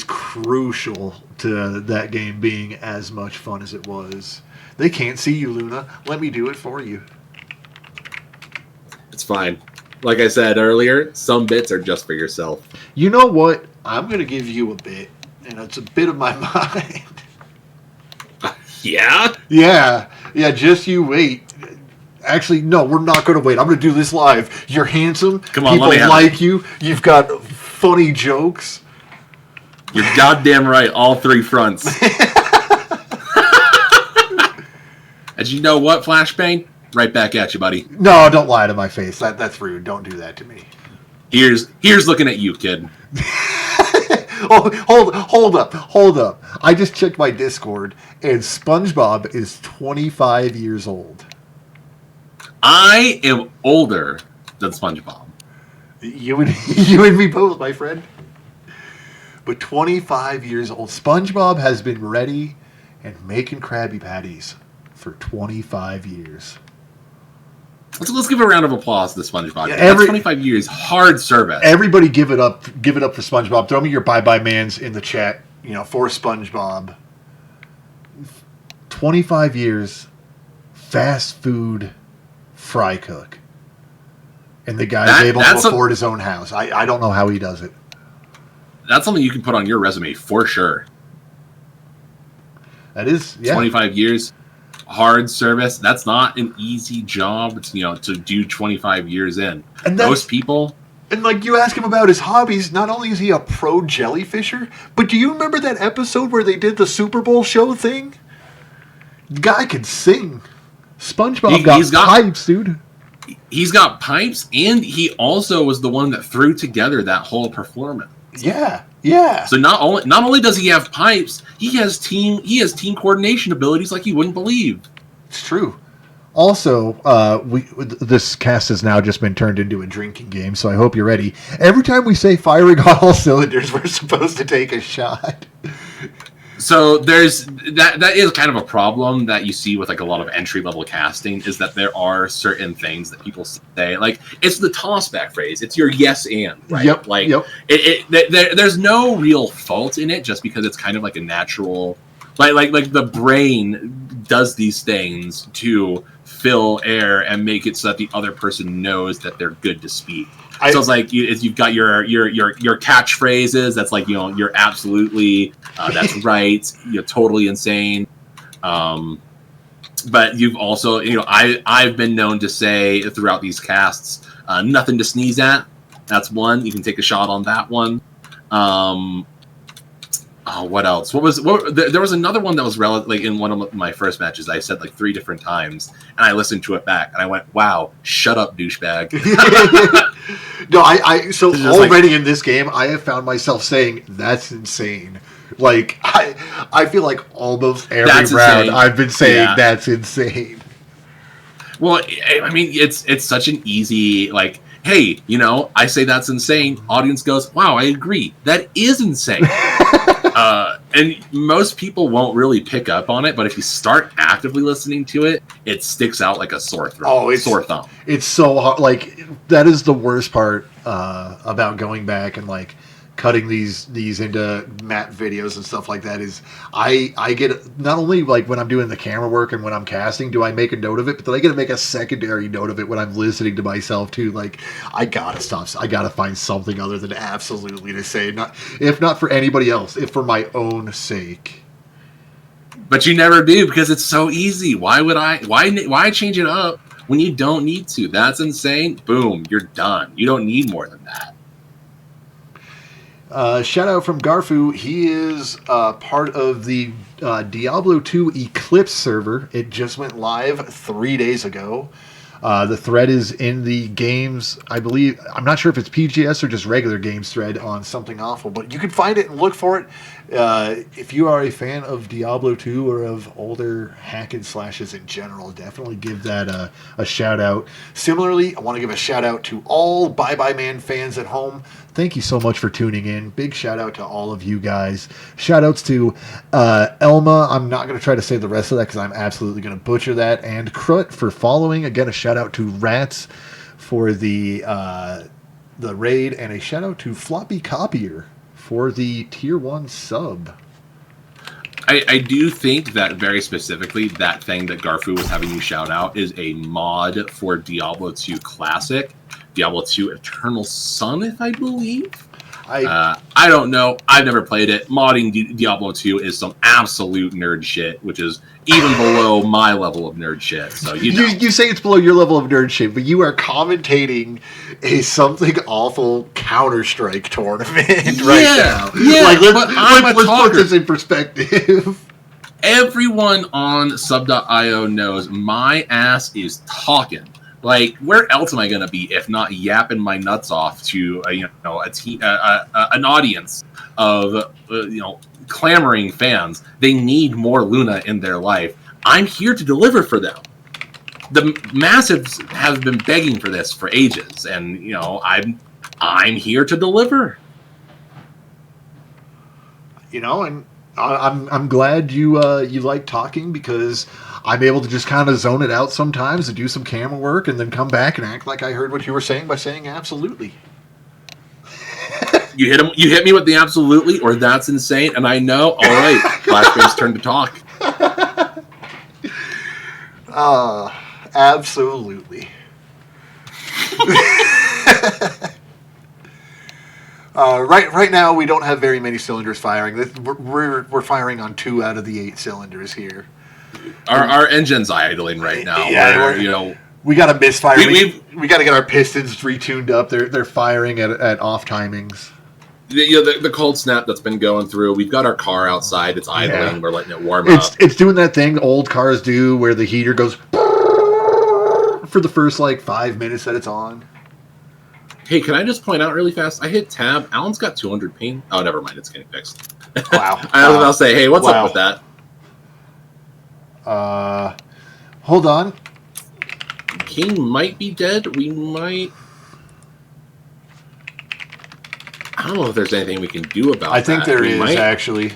crucial to that game being as much fun as it was. They can't see you, Luna. Let me do it for you. It's fine. Like I said earlier, some bits are just for yourself. You know what? I'm going to give you a bit, and it's a bit of my mind. Yeah? Yeah, just you wait. Actually, no, we're not going to wait. I'm going to do this live. You're handsome. Come on, people like you. You've got funny jokes. You're goddamn right, all 3 fronts. And you know what, Flashbang? Right back at you, buddy. No, don't lie to my face. That's rude. Don't do that to me. Here's looking at you, kid. Oh, hold up. I just checked my Discord, and SpongeBob is 25 years old. I am older than SpongeBob. You and me both, my friend. But 25 years old. SpongeBob has been ready and making Krabby Patties for 25 years. Let's give a round of applause to SpongeBob. Yeah, that's 25 years, hard service. Everybody give it up for SpongeBob. Throw me your bye-bye mans in the chat, for SpongeBob. 25 years, fast food fry cook. And the guy's able to afford his own house. I don't know how he does it. That's something you can put on your resume for sure. That is, yeah. 25 years, hard service. That's not an easy job, to do 25 years in. And most people... And like you ask him about his hobbies, not only is he a pro jellyfisher, but do you remember that episode where they did the Super Bowl show thing? The guy could sing. SpongeBob got pipes, dude. He's got pipes, and he also was the one that threw together that whole performance. Yeah, yeah. So not only does he have pipes, he has team coordination abilities like you wouldn't believe. It's true. Also, this cast has now just been turned into a drinking game, so I hope you're ready. Every time we say firing on all cylinders, we're supposed to take a shot. So there's that is kind of a problem that you see with like a lot of entry level casting, is that there are certain things that people say, like it's the toss back phrase, it's your yes and, right? Yep. Like yep. There's no real fault in it, just because it's kind of like a natural, like the brain does these things to fill air and make it so that the other person knows that they're good to speak. So it's like you've got your catchphrases. That's like, you're absolutely, that's right. You're totally insane. But you've also, I've been known to say throughout these casts, nothing to sneeze at. That's one. You can take a shot on that one. What else? There was another one that was like in one of my first matches. I said like 3 different times, and I listened to it back, and I went, "Wow, shut up, douchebag." No, so already in this game, I have found myself saying, "That's insane." Like I feel like almost every round I've been saying, "That's insane." Well, I mean, it's such an easy, like, hey, I say that's insane. Audience goes, "Wow, I agree. That is insane." And most people won't really pick up on it, but if you start actively listening to it, it sticks out like a sore thumb. Oh, it's sore thumb. It's so hard. Like, that is the worst part about going back and like cutting these into Matt videos and stuff like that. Is I get, not only like when I'm doing the camera work and when I'm casting, do I make a note of it, but then I get to make a secondary note of it when I'm listening to myself too. Like, I gotta stop. I gotta find something other than absolutely to say. If not for anybody else, if for my own sake. But you never do, because it's so easy. Why would why change it up when you don't need to? That's insane. Boom, you're done. You don't need more than that. Shout out from Garfu. He is part of the Diablo 2 Eclipse server. It just went live 3 days ago. The thread is in the games, I believe. I'm not sure if it's PGS or just regular games thread on Something Awful, but you can find it and look for it. If you are a fan of Diablo 2 or of older hack and slashes in general, definitely give that a shout out. Similarly, I want to give a shout out to all Bye Bye Man fans at home. Thank you so much for tuning in. Big shout out to all of you guys. Shout outs to Elma. I'm not going to try to say the rest of that because I'm absolutely going to butcher that. And Crut for following. Again, a shout out to Rats for the raid. And a shout out to Floppy Copier for the Tier 1 sub. I do think that very specifically, that thing that Garfu was having you shout out is a mod for Diablo 2 Classic. Diablo 2 Eternal Sun, if I believe. I don't know. I've never played it. Modding Diablo 2 is some absolute nerd shit, which is even below my level of nerd shit. So you say it's below your level of nerd shit, but you are commentating a Something Awful Counter-Strike tournament right now. Yeah, like, let's put this in perspective. Everyone on sub.io knows my ass is talking. Like, where else am I going to be if not yapping my nuts off to an audience of clamoring fans? They need more Luna in their life. I'm here to deliver for them. The Massives have been begging for this for ages, and I'm here to deliver. And I'm glad you like talking, because I'm able to just kind of zone it out sometimes and do some camera work and then come back and act like I heard what you were saying by saying absolutely. You hit me with the absolutely or that's insane, and I know, all right, Flashbane's turn to talk. Absolutely. Right now, we don't have very many cylinders firing. We're firing on 2 out of the 8 cylinders here. Our engine's idling right now. Yeah, we got to misfire. We got to get our pistons retuned up. They're firing at off timings. The cold snap that's been going through. We've got our car outside. It's idling. Yeah. We're letting it warm up. It's doing that thing old cars do, where the heater goes for the first 5 minutes that it's on. Hey, can I just point out really fast? I hit tab. Alan's got 200 ping. Oh, never mind. It's getting fixed. Wow. I was about to say, hey, what's up with that? Hold on. King might be dead. We might. I don't know if there's anything we can do about that. I think there is, actually.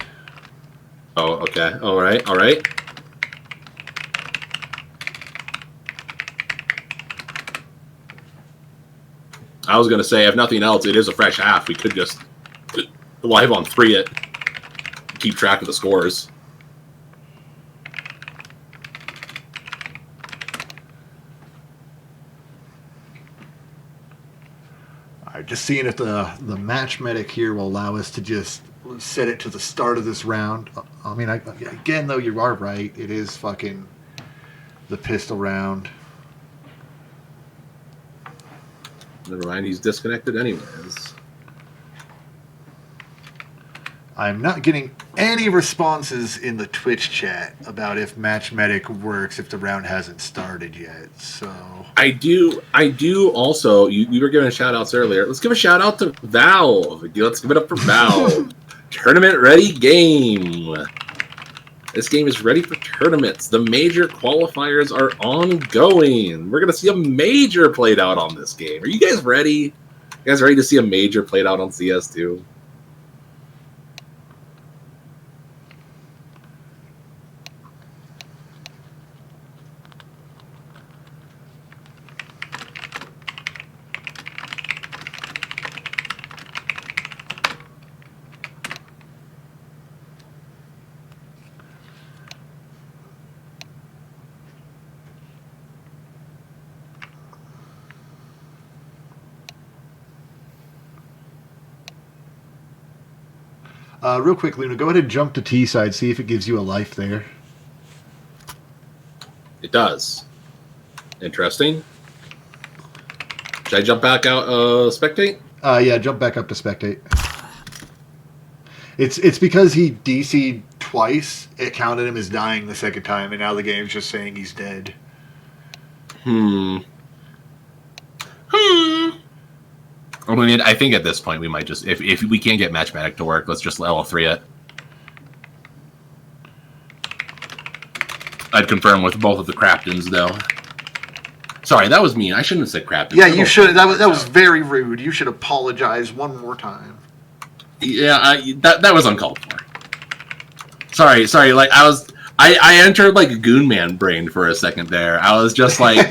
Oh, okay. All right. All right. I was going to say, if nothing else, it is a fresh half. We could just live on 3 it. Keep track of the scores. All right, just seeing if the match medic here will allow us to just set it to the start of this round. I mean, again, though, you are right. It is fucking the pistol round. Never mind, he's disconnected anyways. I'm not getting any responses in the Twitch chat about if Match Medic works if the round hasn't started yet. So I do also. You were giving shout outs earlier. Let's give a shout out to Valve. Let's give it up for Valve. Tournament ready game. This game is ready for tournaments. The major qualifiers are ongoing. We're going to see a major played out on this game. Are you guys ready? You guys ready to see a major played out on CS2? Real quick, Luna, go ahead and jump to T side, see if it gives you a life there. It does. Interesting. Should I jump back out spectate? Yeah, jump back up to spectate. It's because he DC'd twice, it counted him as dying the second time, and now the game's just saying he's dead. I mean, I think at this point we might just, if we can't get Matchmatic to work, let's just L3 it. I'd confirm with both of the Craptons, though. Sorry, that was mean. I shouldn't have said Craptons. Yeah, you should. That was very rude. You should apologize one more time. Yeah, that was uncalled for. Sorry. Like I entered like Goonman brain for a second there. I was just like.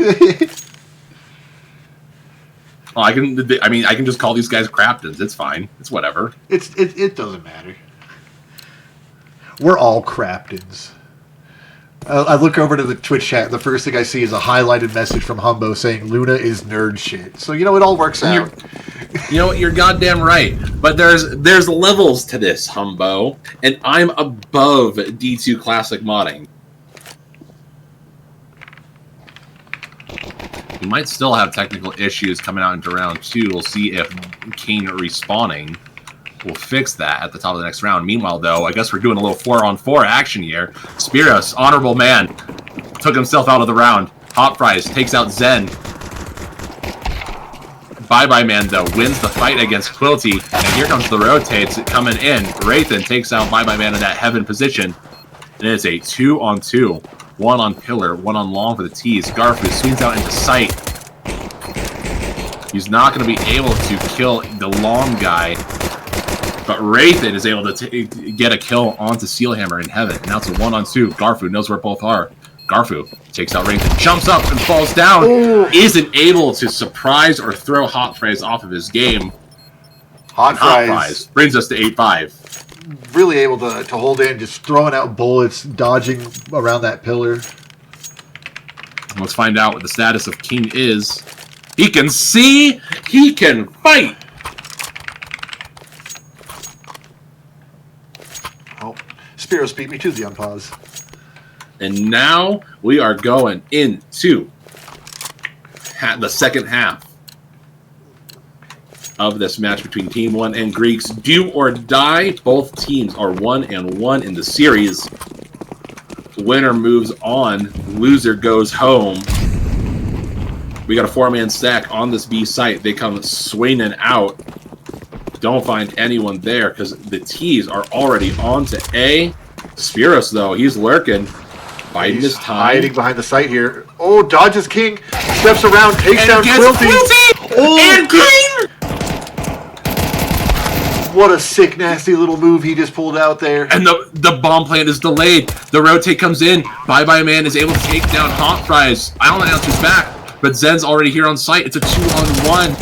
Oh, I can just call these guys Craptons. It's fine. It's whatever. It doesn't matter. We're all Craptons. I look over to the Twitch chat. The first thing I see is a highlighted message from Humbo saying Luna is nerd shit. So it all works out. You know what? You're goddamn right. But there's levels to this, Humbo, and I'm above D2 Classic modding. We might still have technical issues coming out into round 2. We'll see if Kane respawning will fix that at the top of the next round. Meanwhile, though, I guess we're doing a little 4-on-4 action here. Spiros, honorable man, took himself out of the round. Hot Fries takes out Zen. Bye-Bye Man, though, wins the fight against Quilty. And here comes the rotates coming in. Wraithen takes out Bye-Bye Man in that heaven position. And it is a 2-on-2. 1 on pillar, 1 on long for the T's. Garfu swings out into sight. He's not going to be able to kill the long guy. But Wraithen is able to get a kill onto Steelhammer in heaven. And now it's a 1-on-2. Garfu knows where both are. Garfu takes out Wraithen, jumps up and falls down. Ooh. Isn't able to surprise or throw Hot Fries off of his game. Hot Fries brings us to 8-5. Really able to hold in, just throwing out bullets, dodging around that pillar. Let's find out what the status of King is. He can see, he can fight. Oh, Spiros beat me to the unpause. And now we are going into the second half of this match between Team 1 and Greeks. Do or die. Both teams are 1-1 in the series. Winner moves on. Loser goes home. We got a 4-man stack on this B site. They come swinging out. Don't find anyone there because the T's are already on to A. Spiros, though, he's lurking. Biding his time. Hiding behind the site here. Oh, dodges King. Steps around, takes down Quilty. Oh, and King! What a sick, nasty little move he just pulled out there. And the bomb plant is delayed. The rotate comes in. Bye-Bye Man is able to take down Hot Fries. Island answers back, but Zen's already here on site. It's a 2-on-1.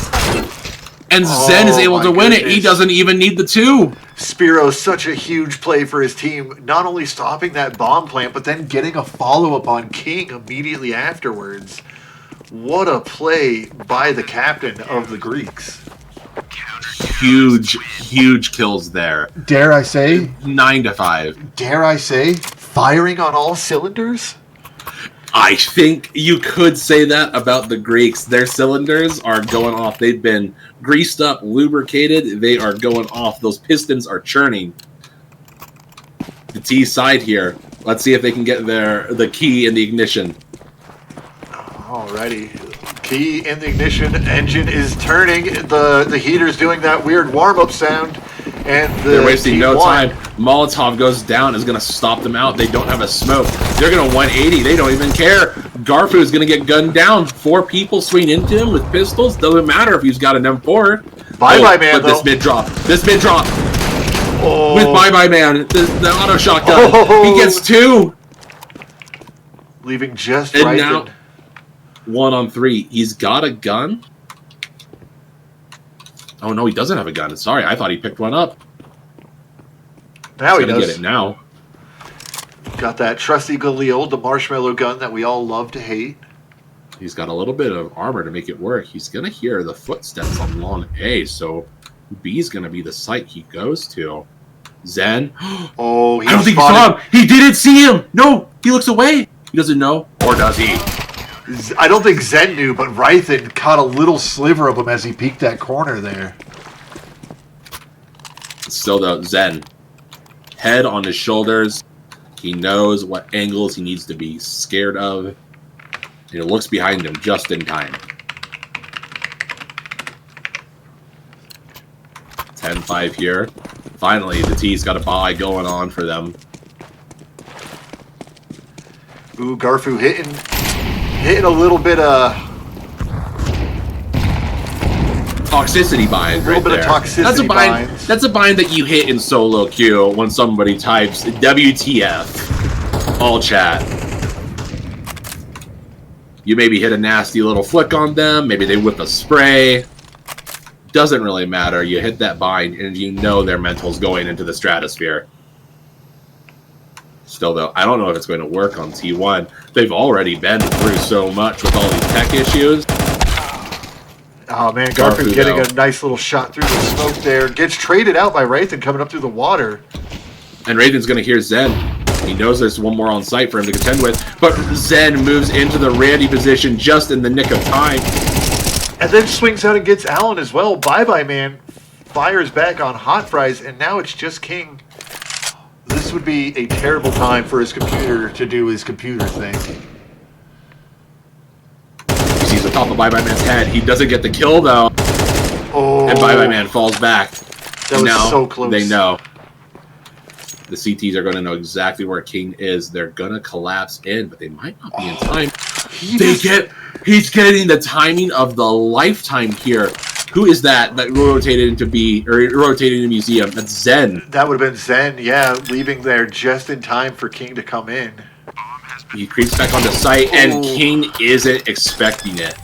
And Zen is able to win it. He doesn't even need the 2. Spiros, such a huge play for his team. Not only stopping that bomb plant, but then getting a follow-up on King immediately afterwards. What a play by the captain of the Greeks. Huge kills there. Dare I say? 9-5. Dare I say? Firing on all cylinders? I think you could say that about the Greeks. Their cylinders are going off. They've been greased up, lubricated. They are going off. Those pistons are churning. The T side here. Let's see if they can get the key in the ignition. Alrighty. Key in the ignition. Engine is turning. The heater's doing that weird warm-up sound. And they're wasting no time. Molotov goes down, is going to stop them out. They don't have a smoke. They're going to 180. They don't even care. Garfu is going to get gunned down. 4 people swing into him with pistols. Doesn't matter if he's got an M4. Bye-Bye Man, but though. This mid-drop. Oh. With Bye-Bye Man. The auto shotgun. Oh. He gets 2. Leaving just and right. And now, 1-on-3. He's got a gun. Oh, no, he doesn't have a gun. Sorry, I thought he picked one up. Now he does. Get it now. Got that trusty Galil, the marshmallow gun that we all love to hate. He's got a little bit of armor to make it work. He's going to hear the footsteps on long A, so B's going to be the site he goes to. Zen. Oh, I don't think he saw him. He didn't see him. No, he looks away. He doesn't know. Or does he? I don't think Zen knew, but Rythan caught a little sliver of him as he peeked that corner there. Still, though, Zen. Head on his shoulders. He knows what angles he needs to be scared of. And he looks behind him just in time. 10-5 here. Finally, the T's got a buy going on for them. Ooh, Garfu hitting a little bit of toxicity bind right there. That's a bind. That's a bind that you hit in solo queue when somebody types WTF, all chat. You maybe hit a nasty little flick on them. Maybe they whip a spray. Doesn't really matter. You hit that bind, and you know their mental's going into the stratosphere. Still, though, I don't know if it's going to work on T1. They've already been through so much with all these tech issues. Oh, man, Garfu getting a nice little shot through the smoke there. Gets traded out by Wraithen coming up through the water. And Wraithen's going to hear Zen. He knows there's one more on site for him to contend with. But Zen moves into the Randy position just in the nick of time. And then swings out and gets Allen as well. Bye-Bye Man fires back on Hot Fries, and now it's just King. This would be a terrible time for his computer to do his computer thing. He sees the top of Bye-Bye Man's head. He doesn't get the kill, though. Oh. And Bye-Bye Man falls back. That was so close. They know. The CTs are going to know exactly where King is. They're going to collapse in, but they might not be in time. He's getting the timing of the lifetime here. Who is that rotated into B, or rotated into Museum? That's Zen. That would have been Zen, yeah, leaving there just in time for King to come in. He creeps back onto site, and King isn't expecting it.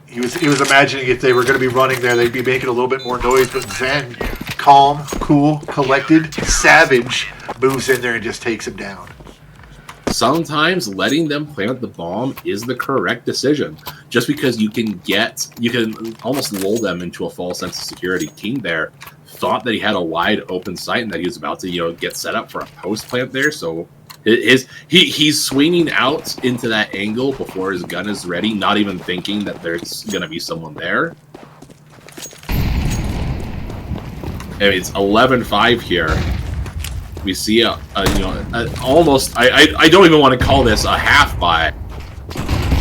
He was imagining if they were going to be running there, they'd be making a little bit more noise, but Zen, calm, cool, collected, savage, moves in there and just takes him down. sometimes letting them plant the bomb is the correct decision. Just because you can almost lull them into a false sense of security. King there thought that he had a wide open sight and that he was about to, get set up for a post plant there. So he's swinging out into that angle before his gun is ready, not even thinking that there's going to be someone there. And it's 11-5 here. We see almost, I don't even want to call this a half buy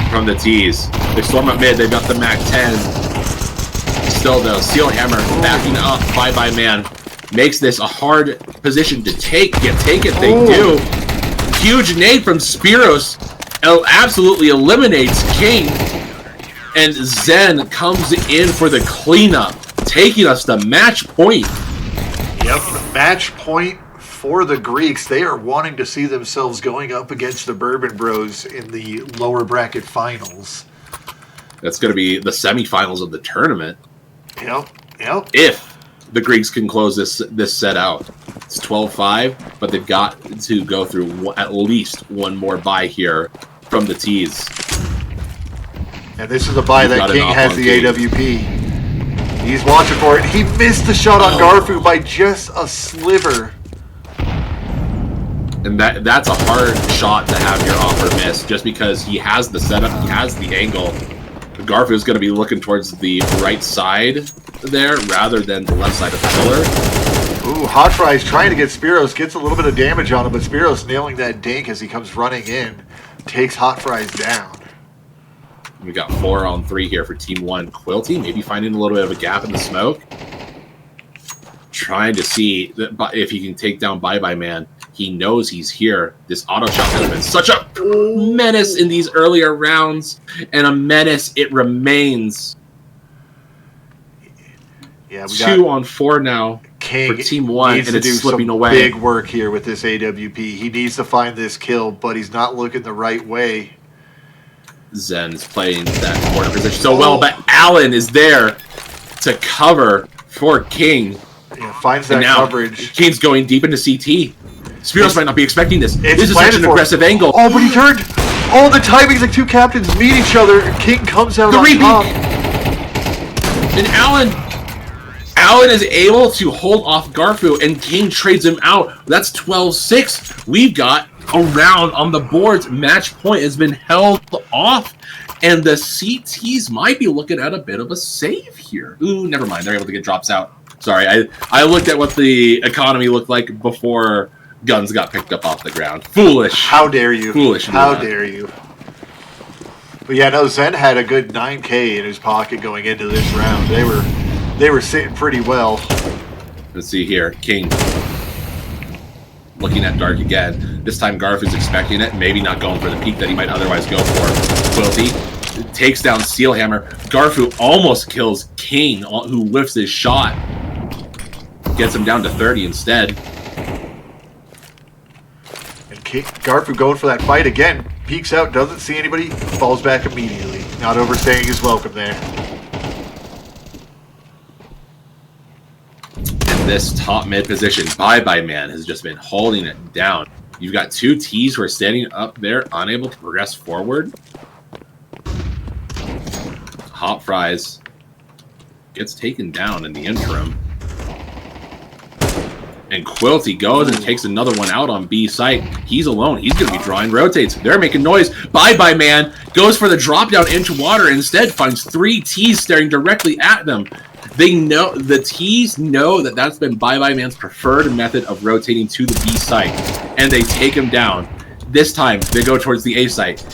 from the T's. They storm up mid, they've got the Mac 10. Still though, Steel Hammer backing up, Bye Man. Makes this a hard position to take it, they do. Huge nade from Spiros, absolutely eliminates King. And Zen comes in for the cleanup, taking us to match point. Yep, match point for the Greeks. They are wanting to see themselves going up against the Bourbon Bros in the lower bracket finals. That's going to be the semifinals of the tournament. Yep. If the Greeks can close this set out. It's 12-5, but they've got to go through at least one more bye here from the T's. And this is a bye that King has the King. AWP. He's watching for it. He missed the shot on Garfu by just a sliver. And that's a hard shot to have your offer miss, just because he has the setup, he has the angle. Garfield's going to be looking towards the right side there, rather than the left side of the pillar. Ooh, Hot Fry's trying to get Spiros, gets a little bit of damage on him, but Spiros nailing that dink as he comes running in, takes Hot Fry's down. We got 4-on-3 here for Team 1. Quilty maybe finding a little bit of a gap in the smoke. Trying to see if he can take down Bye Man. He knows he's here. This auto shot has been such a menace in these earlier rounds, and a menace it remains. Yeah, we 2-on-4 now King for Team 1, and it's slipping away. Big work here with this AWP. He needs to find this kill, but he's not looking the right way. Zen's playing that corner position so well, but Allen is there to cover for King. Yeah, finds that coverage. King's going deep into CT. Spiros might not be expecting this. This is such an aggressive it. angle. Oh, but he turned. Oh, the timing's like two captains meet each other. King comes out on top. And Allen is able to hold off Garfu, and King trades him out. That's 12-6. We've got a round on the boards. Match point has been held off, and the CTs might be looking at a bit of a save here. Ooh, never mind. They're able to get drops out. Sorry, I looked at what the economy looked like before guns got picked up off the ground. Foolish. How dare you? Foolish. How dare you? But yeah, no, Zen had a good 9K in his pocket going into this round. They were sitting pretty well. Let's see here. King looking at Dark again. This time Garf is expecting it, maybe not going for the peak that he might otherwise go for. Quilty takes down Steelhammer. Garfu almost kills King, who whiffs his shot. Gets him down to 30 instead. And Garfu going for that fight again. Peeks out, doesn't see anybody, falls back immediately. Not overstaying his welcome there. And this top mid position, Bye Man has just been holding it down. You've got two T's who are standing up there, unable to progress forward. Hot Fries gets taken down in the interim. And Quilty goes and takes another one out on B site. He's alone. He's going to be drawing rotates. They're making noise. Bye Man goes for the drop down into water. Instead, finds three T's staring directly at them. They know, the T's know that that's been Bye Man's preferred method of rotating to the B site. And they take him down. This time, they go towards the A site.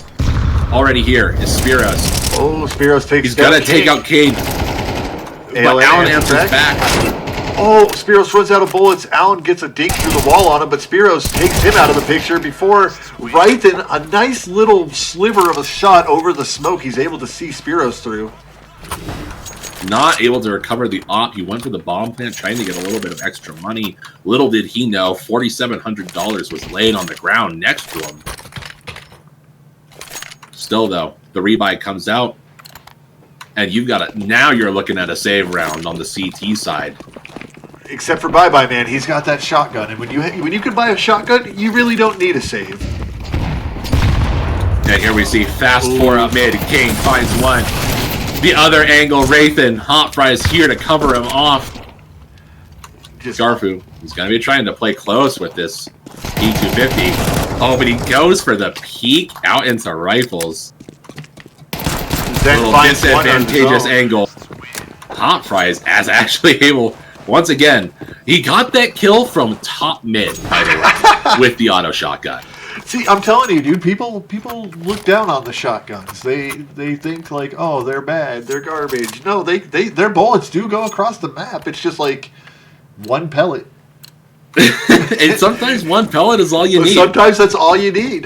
Already here is Spiros. Oh, Spiros takes He's got to take out King. But Allen answers back. Oh, Spiros runs out of bullets. Allen gets a dink through the wall on him, but Spiros takes him out of the picture before Rythan, a nice little sliver of a shot over the smoke, he's able to see Spiros through. Not able to recover the op. He went for the bomb plant, trying to get a little bit of extra money. Little did he know, $4,700 was laying on the ground next to him. Still, though, the rebuy comes out, and you've got it. Now you're looking at a save round on the CT side. Except for Bye Man, he's got that shotgun, and when you can buy a shotgun, you really don't need a save. And here we see fast four up mid. King finds one. The other angle, Wraithen. Hot Fries here to cover him off. Garfu is going to be trying to play close with this P250. Oh, but he goes for the peek out into rifles. A little disadvantageous angle. Hot Fries as actually able, once again, he got that kill from top mid, by the way, with the auto shotgun. See, I'm telling you, dude, people look down on the shotguns. They think like, oh, they're bad, they're garbage. No, their bullets do go across the map. It's just like one pellet. And sometimes one pellet is all you need. Sometimes that's all you need.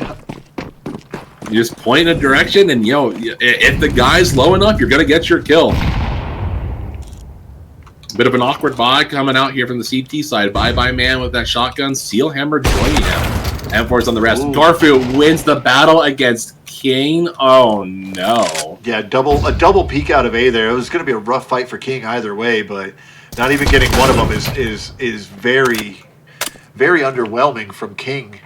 You just point in a direction, and if the guy's low enough, you're gonna get your kill. Bit of an awkward buy coming out here from the CT side. Bye man with that shotgun. Steelhammer joining him. M4's on the rest. Garfu wins the battle against King. Oh no. Yeah, a double peek out of A there. It was going to be a rough fight for King either way, but not even getting one of them is very, very underwhelming from King.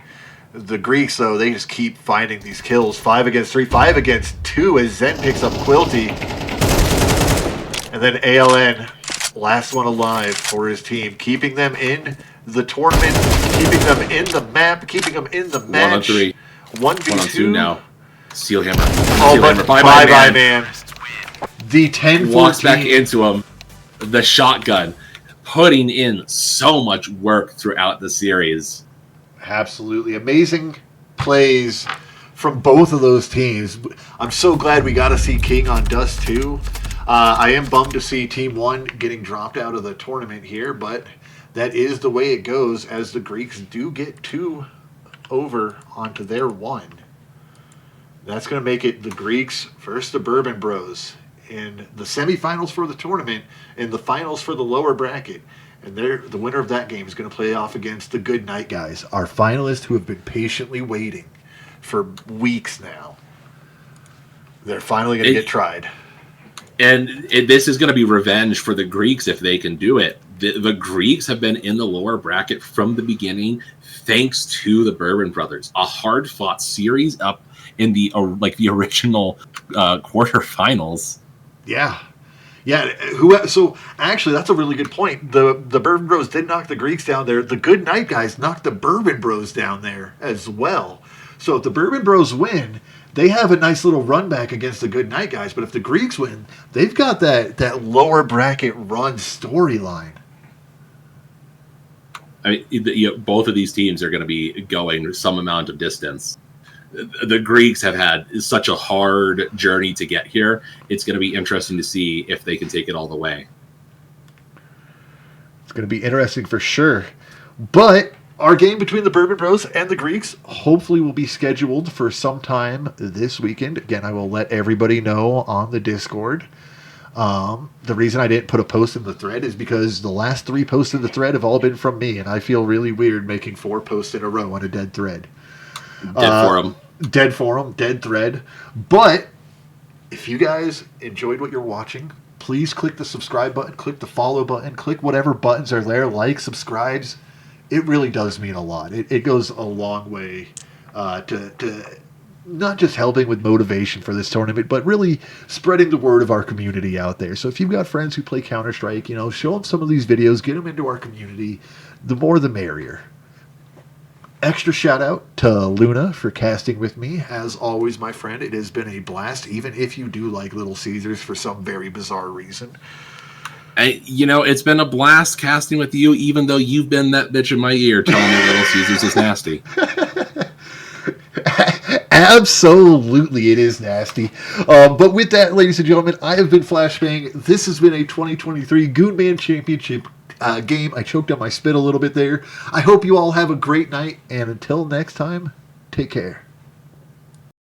The Greeks, though, they just keep finding these kills. 5 against 3, 5 against 2 as Zen picks up Quilty. And then ALN, last one alive for his team, keeping them in the tournament, keeping them in the map, keeping them in the match. 1-on-3. 1v2 now. Steelhammer. Oh, but bye-bye, man. The 10-14. Walks back into him. The shotgun. Putting in so much work throughout the series. Absolutely. Amazing plays from both of those teams. I'm so glad we got to see King on Dust 2. I am bummed to see Team 1 getting dropped out of the tournament here, but that is the way it goes as the Greeks do get 2 over onto their 1. That's going to make it the Greeks versus the Bourbon Bros in the semifinals for the tournament and the finals for the lower bracket. And the winner of that game is going to play off against the Good Night Guys, our finalists who have been patiently waiting for weeks now. They're finally going to get tried. And this is going to be revenge for the Greeks if they can do it. The Greeks have been in the lower bracket from the beginning thanks to the Bourbon Brothers. A hard-fought series up in the original quarterfinals. Yeah. Yeah, so actually that's a really good point. The Bourbon Bros did knock the Greeks down there. The Good Night Guys knocked the Bourbon Bros down there as well. So if the Bourbon Bros win, they have a nice little run back against the Good Night Guys. But if the Greeks win, they've got that lower bracket run storyline. I mean, both of these teams are going to be going some amount of distance. The Greeks have had such a hard journey to get here. It's going to be interesting to see if they can take it all the way. It's going to be interesting for sure. But our game between the Bourbon Bros and the Greeks hopefully will be scheduled for sometime this weekend. Again, I will let everybody know on the Discord. The reason I didn't put a post in the thread is because the last 3 posts in the thread have all been from me, and I feel really weird making 4 posts in a row on a dead thread. Dead forum, dead thread. But if you guys enjoyed what you're watching, please click the subscribe button, click the follow button, click whatever buttons are there, like, subscribes. It really does mean a lot. It goes a long way to not just helping with motivation for this tournament, but really spreading the word of our community out there. So if you've got friends who play Counter-Strike, show them some of these videos, get them into our community. The more the merrier. Extra shout out to Luna for casting with me. As always, my friend, it has been a blast, even if you do like Little Caesars for some very bizarre reason. It's been a blast casting with you, even though you've been that bitch in my ear telling me Little Caesars is nasty. Absolutely, it is nasty. But with that, ladies and gentlemen, I have been Flashbang. This has been a 2023 Goonman Championship game. I choked on my spit a little bit there. I hope you all have a great night, and until next time, take care.